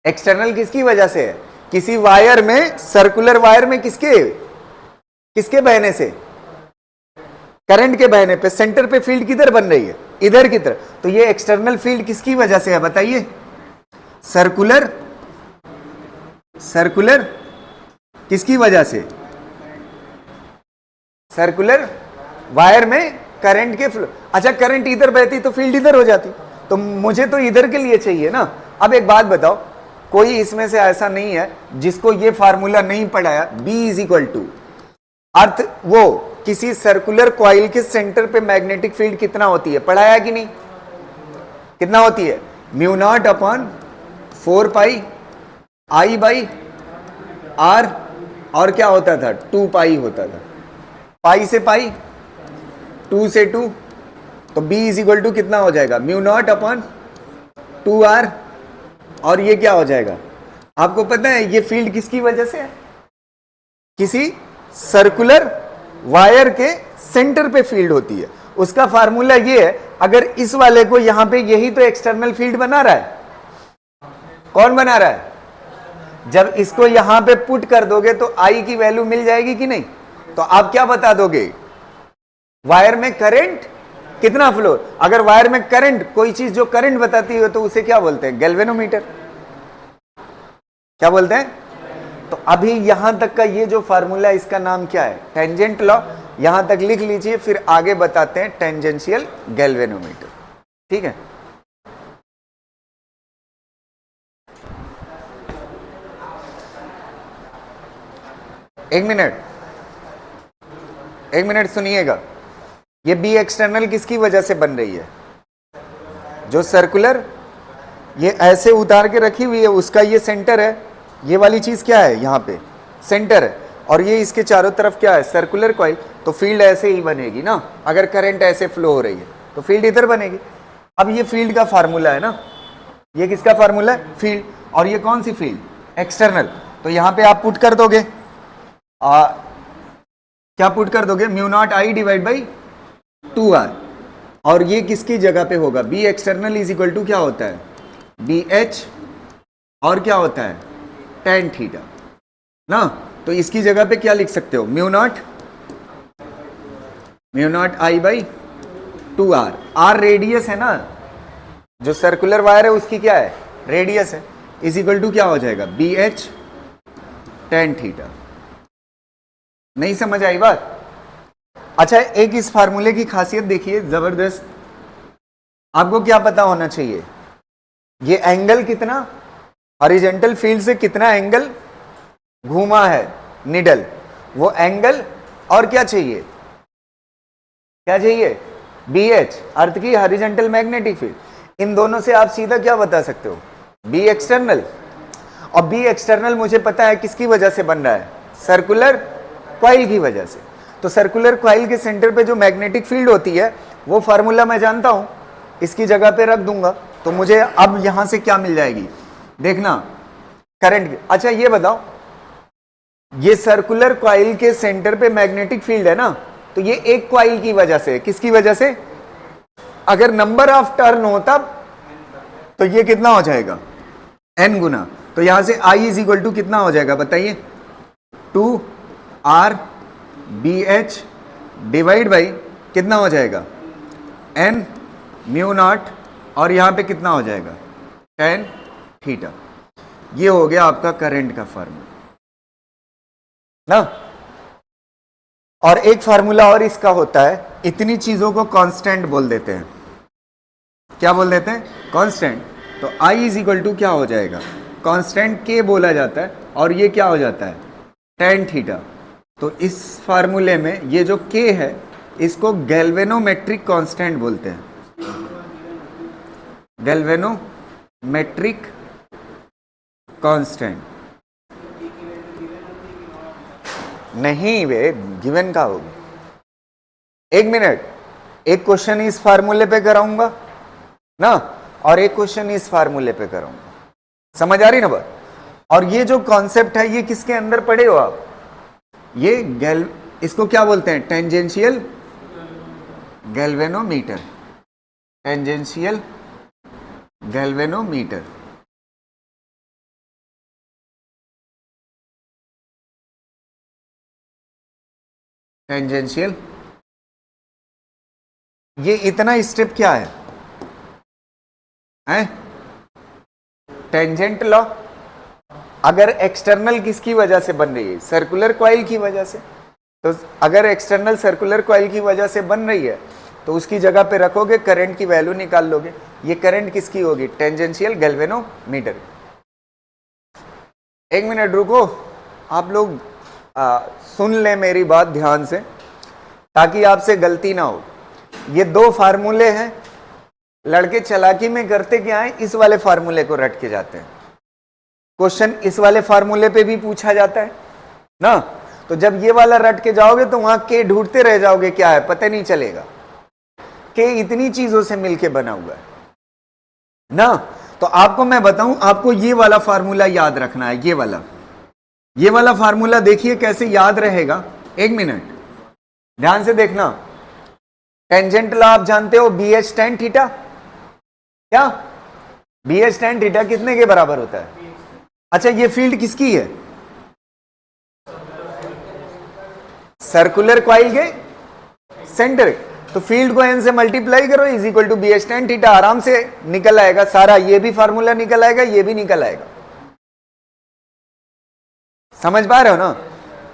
एक्सटर्नल किसकी वजह से है, किसी वायर में, सर्कुलर वायर में किसके बहने से, करंट के बहने पे सेंटर पे फील्ड किधर बन रही है, इधर की तरफ। तो ये एक्सटर्नल फील्ड किसकी वजह से है बताइए, सर्कुलर किसकी वजह से, सर्कुलर वायर में करंट के फ्लो। अच्छा करंट इधर बहती तो फील्ड इधर हो जाती, तो मुझे तो इधर के लिए चाहिए ना। अब एक बात बताओ, कोई इसमें से ऐसा नहीं है जिसको ये फार्मूला नहीं पढ़ाया, B is equal to earth, वो किसी सर्कुलर कॉइल के सेंटर पे मैग्नेटिक फील्ड कितना होती है, पढ़ाया कि नहीं, कितना होती है, mu naught upon 4 pi I by R, और क्या होता था, 2 पाई होता था, पाई से पाई, 2 से 2, तो B इज इक्वल टू कितना हो जाएगा, म्यू नॉट अपॉन 2R, और ये क्या हो जाएगा। आपको पता है ये फील्ड किसकी वजह से है, किसी सर्कुलर वायर के सेंटर पे फील्ड होती है। उसका फार्मूला ये है, अगर इस वाले को यहां पे, यही तो एक्सटर्नल फील्ड बना रहा है, कौन बना रहा है, जब इसको यहां पे पुट कर दोगे तो I की वैल्यू मिल जाएगी कि नहीं। तो आप क्या बता दोगे, वायर में करंट कितना फ्लो। अगर वायर में करंट, कोई चीज जो करंट बताती है तो उसे क्या बोलते हैं, गैल्वेनोमीटर, क्या बोलते हैं। तो अभी यहां तक का ये जो फार्मूला है इसका नाम क्या है, टेंजेंट लॉ। यहां तक लिख लीजिए, फिर आगे बताते हैं टेंजेंशियल गैल्वेनोमीटर, ठीक है। एक मिनट सुनिएगा, ये बी एक्सटर्नल किसकी वजह से बन रही है, जो सर्कुलर ये ऐसे उतार के रखी हुई है उसका ये सेंटर है, ये वाली चीज क्या है, यहाँ पे सेंटर है, और ये इसके चारों तरफ क्या है, सर्कुलर कॉइल। तो फील्ड ऐसे ही बनेगी ना, अगर करंट ऐसे फ्लो हो रही है तो फील्ड इधर बनेगी। अब ये फील्ड का फार्मूला है ना, ये किसका फार्मूला है, फील्ड, और ये कौन सी फील्ड, एक्सटर्नल। तो यहाँ पे आप पुट कर दोगे, क्या पुट कर दोगे, mu naught I divide by 2R, और ये किसकी जगह पे होगा, B external is equal to क्या होता है, BH, और क्या होता है, tan थीटा ना। तो इसकी जगह पे क्या लिख सकते हो, mu naught I by 2R। R radius है ना, जो सर्कुलर वायर है उसकी क्या है, रेडियस है, इज इक्वल टू क्या हो जाएगा, BH tan थीटा। नहीं समझ आई बात, अच्छा, एक इस फार्मूले की खासियत देखिए जबरदस्त, आपको क्या पता होना चाहिए, ये एंगल कितना हॉरिजॉन्टल फील्ड से कितना एंगल घूमा है निडल, वो एंगल, और क्या चाहिए, क्या चाहिए, बी एच, अर्थ की हॉरिजॉन्टल मैग्नेटिक फील्ड। इन दोनों से आप सीधा क्या बता सकते हो, बी एक्सटर्नल। और बी एक्सटर्नल मुझे पता है किसकी वजह से बन रहा है, सर्कुलर कॉइल की वजह से। तो सर्कुलर कॉइल के सेंटर पे जो मैग्नेटिक फील्ड होती है वो फार्मूला मैं जानता हूं, इसकी जगह पे रख दूंगा, तो मुझे अब यहां से क्या मिल जाएगी, देखना, करंट। अच्छा ये बताओ, ये सर्कुलर कॉइल के सेंटर पे मैग्नेटिक फील्ड है ना, तो ये एक कॉइल की वजह से, किसकी वजह से, अगर नंबर ऑफ टर्न हो तब तो ये कितना हो जाएगा, n गुना। तो यहां से I इज इक्वल टू कितना हो जाएगा बताइए, 2R BH डिवाइड बाई कितना हो जाएगा, n म्यू नॉट, और यहां पे कितना हो जाएगा, tan थीटा। ये हो गया आपका करंट का फार्मूला ना। और एक फार्मूला और इसका होता है, इतनी चीजों को कांस्टेंट बोल देते हैं, क्या बोल देते हैं, कांस्टेंट। तो I इज इक्वल टू क्या हो जाएगा, कांस्टेंट K बोला जाता है, और ये क्या हो जाता है, tan थीटा। तो इस फार्मूले में ये जो K है इसको गैल्वेनोमेट्रिक कांस्टेंट बोलते हैं, गैल्वेनोमेट्रिक कांस्टेंट। नहीं वे गिवन का होगा, एक मिनट, एक क्वेश्चन इस फार्मूले पे कराऊंगा ना, और एक क्वेश्चन इस फार्मूले पे कराऊंगा, समझ आ रही ना बात। और ये जो कॉन्सेप्ट है ये किसके अंदर पढ़े हो आप, ये इसको क्या बोलते हैं, tangential galvanometer, tangential galvanometer. Tangential, ये इतना स्टेप क्या है, टेंजेंट लॉ। अगर एक्सटर्नल किसकी वजह से बन रही है, सर्कुलर कॉइल की वजह से, तो अगर एक्सटर्नल सर्कुलर कॉइल की वजह से बन रही है तो उसकी जगह पे रखोगे, करंट की वैल्यू निकाल लोगे। ये करंट किसकी होगी, टेंजेंशियल गैल्वेनोमीटर। एक मिनट रुको, आप लोग सुन लें मेरी बात ध्यान से, ताकि आपसे गलती ना हो। ये दो फार्मूले हैं, लड़के चालाकी में करते क्या है, इस वाले फार्मूले को रट के जाते हैं। क्वेश्चन इस वाले फार्मूले पे भी पूछा जाता है ना, तो जब ये वाला रट के जाओगे तो वहां के ढूंढते रह जाओगे, क्या है पता नहीं चलेगा, के इतनी चीजों से मिलके बना हुआ है ना। तो आपको मैं बताऊं, आपको ये वाला फार्मूला याद रखना है, ये वाला फार्मूला देखिए कैसे याद रहेगा। एक मिनट ध्यान से देखना, टेंजेंट लॉ आप जानते हो, बी एच टेन थीटा, क्या बी एच टेन थीटा कितने के बराबर होता है। अच्छा ये फील्ड किसकी है, सर्कुलर कॉइल के सेंटर, तो फील्ड को एन से मल्टीप्लाई करो, is equal to B H tan theta, आराम से निकल आएगा सारा, ये भी फार्मूला निकल आएगा, ये भी निकल आएगा। समझ पा रहे हो ना,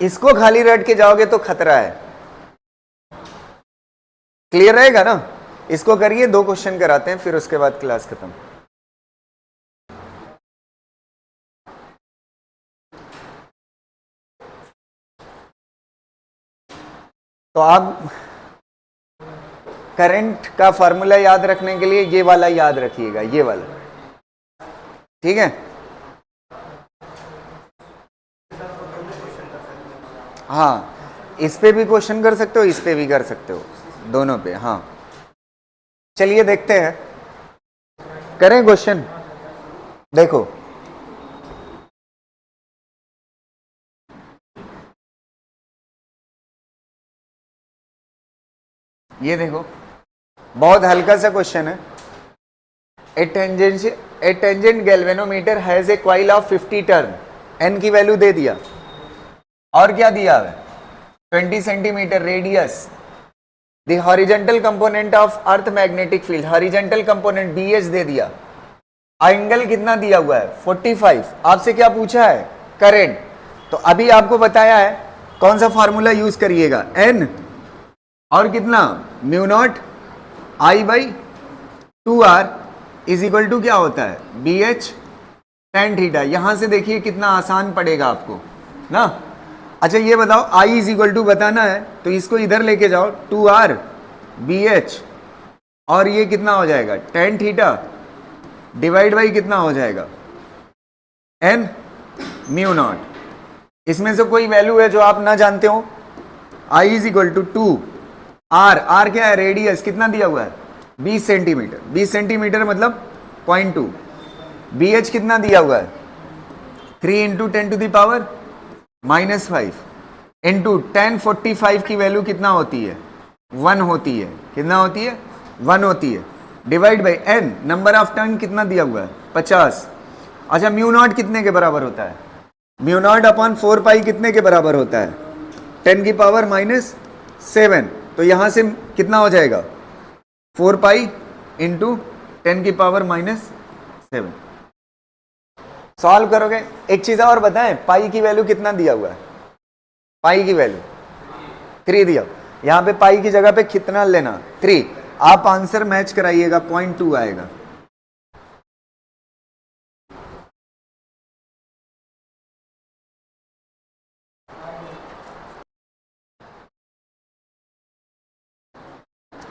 इसको खाली रट के जाओगे तो खतरा है। क्लियर रहेगा ना, इसको करिए, दो क्वेश्चन कराते हैं फिर उसके बाद क्लास खत्म। तो आप करंट का फॉर्मूला याद रखने के लिए ये वाला याद रखिएगा, ये वाला, ठीक है। हाँ इस पे भी क्वेश्चन कर सकते हो, इस पे भी कर सकते हो, दोनों पे। हाँ चलिए देखते हैं, करें क्वेश्चन। देखो ये देखो, बहुत हल्का सा क्वेश्चन है। A tangent galvanometer has a coil of 50 turn, N की वैल्यू दे दिया, और क्या दिया है, 20 centimetre radius. The horizontal component of earth magnetic field, horizontal component B H दे दिया, एंगल कितना दिया हुआ है 45। आपसे क्या पूछा है, करंट। तो अभी आपको बताया है कौन सा फार्मूला यूज करिएगा, एन और कितना mu naught I by 2r is equal to क्या होता है बी एच टेन थीटा। यहां से देखिए कितना आसान पड़ेगा आपको ना। अच्छा ये बताओ आई इज इक्वल टू बताना है तो इसको इधर लेके जाओ 2r बी एच और ये कितना हो जाएगा टेन थीटा डिवाइड बाई कितना हो जाएगा एन म्यू नॉट। इसमें से कोई वैल्यू है जो आप ना जानते हो। I is equal to 2r क्या है रेडियस कितना दिया हुआ है 20 सेंटीमीटर। 20 सेंटीमीटर मतलब 0.2। बी एच कितना दिया हुआ है 3 into 10 to the power -5 into 1045 की वैल्यू कितना होती है 1 होती है। कितना होती है 1 होती है divide by n number of turn कितना दिया हुआ है 50। अच्छा म्यू नॉट कितने के बराबर होता है म्यू नॉट अपॉन 4 पाई कितने के बराबर होता है 10 की पावर -7। तो यहां से कितना हो जाएगा 4 पाई इंटू 10 की पावर -7। सॉल्व करोगे। एक चीज और बताएं पाई की वैल्यू कितना दिया हुआ है पाई की वैल्यू 3 दिया। यहां पे पाई की जगह पे कितना लेना 3। आप आंसर मैच कराइएगा 0.2 आएगा।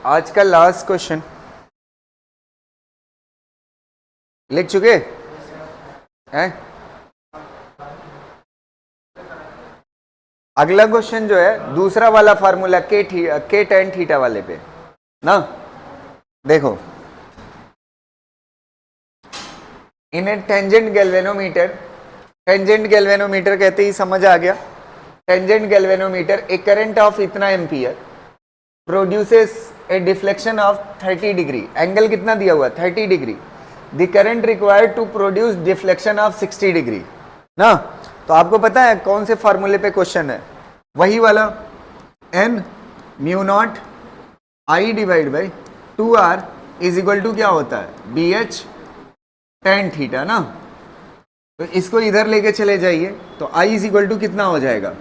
आज का लास्ट क्वेश्चन लिख चुके हैं। अगला क्वेश्चन जो है दूसरा वाला फार्मूला के टेन थीटा वाले पे ना। देखो in a tangent galvanometer, tangent galvanometer कहते ही समझ आ गया। Tangent galvanometer a current of इतना ampere produces a deflection of 30 degree. Angle कितना दिया हुआ 30 degree. The current required to produce deflection of 60 degree ना। तो आपको पता है कौन से फार्मूले पे क्वेश्चन है वही वाला n mu naught I divide by 2r is equal to क्या होता है बी एच टेन थीटा ना। तो इसको इधर लेके चले जाइए तो आई इज इक्वल टू कितना हो जाएगा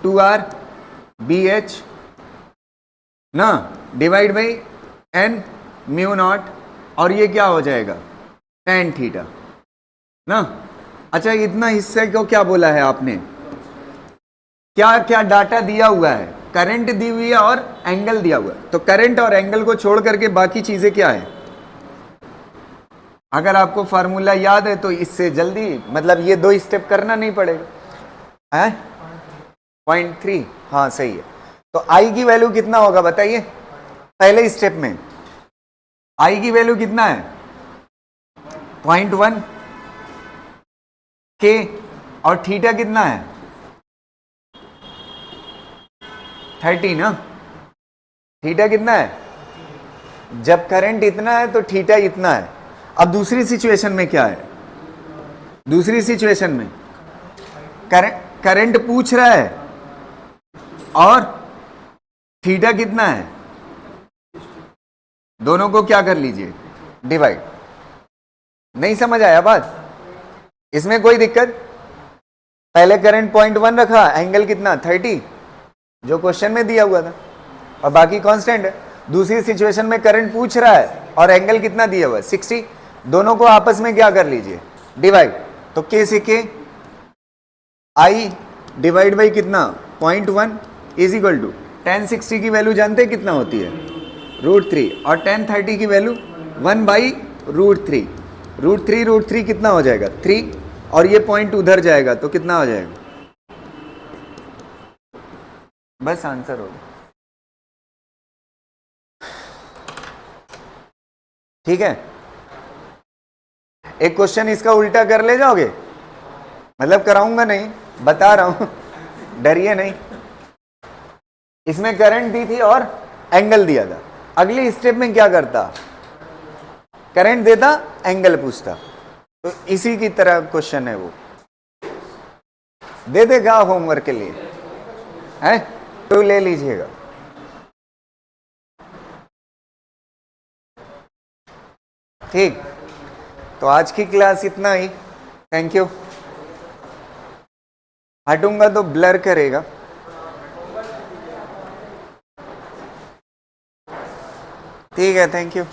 2r बी एच ना divide by n mu naught और ये क्या हो जाएगा टेन थीटा ना। अच्छा इतना हिस्से को क्या बोला है आपने क्या क्या डाटा दिया हुआ है करंट दी हुई है और एंगल दिया हुआ है। तो करंट और एंगल को छोड़ करके बाकी चीजें क्या है। अगर आपको फार्मूला याद है तो इससे जल्दी मतलब ये 2 स्टेप करना नहीं पड़ेगा है 0.3। हाँ सही है। तो आई की वैल्यू कितना होगा बताइए पहले स्टेप में आई की वैल्यू कितना है 0.1 के और थीटा कितना है 30 ना। थीटा कितना है जब करंट इतना है तो थीटा इतना है। अब दूसरी सिचुएशन में क्या है दूसरी सिचुएशन में करंट पूछ रहा है और थीटा कितना है दोनों को क्या कर लीजिए डिवाइड। नहीं समझ आया बात इसमें कोई दिक्कत। पहले करंट 0.1 रखा एंगल कितना 30 जो क्वेश्चन में दिया हुआ था और बाकी कांस्टेंट है। दूसरी सिचुएशन में करंट पूछ रहा है और एंगल कितना दिया हुआ है 60। दोनों को आपस में क्या कर लीजिए डिवाइड। तो के से के आई डिवाइड बाई कितना 0.1 इज इक्वल टू 1060 की वैल्यू जानते हैं कितना होती है √3 और 1030 की वैल्यू 1/√3। √3 कितना हो जाएगा 3 और ये पॉइंट उधर जाएगा तो कितना हो जाएगा। बस आंसर होगा। ठीक है एक क्वेश्चन इसका उल्टा कर ले जाओगे मतलब कराऊंगा नहीं बता रहा हूं डरिए नहीं। इसमें करंट दी थी और एंगल दिया था। अगले स्टेप में क्या करता करंट देता एंगल पूछता। तो इसी की तरह क्वेश्चन है वो दे देगा होमवर्क के लिए है तो ले लीजिएगा। ठीक तो आज की क्लास इतना ही। Thank you. हटूंगा तो ब्लर करेगा। ठीक है, थैंक यू।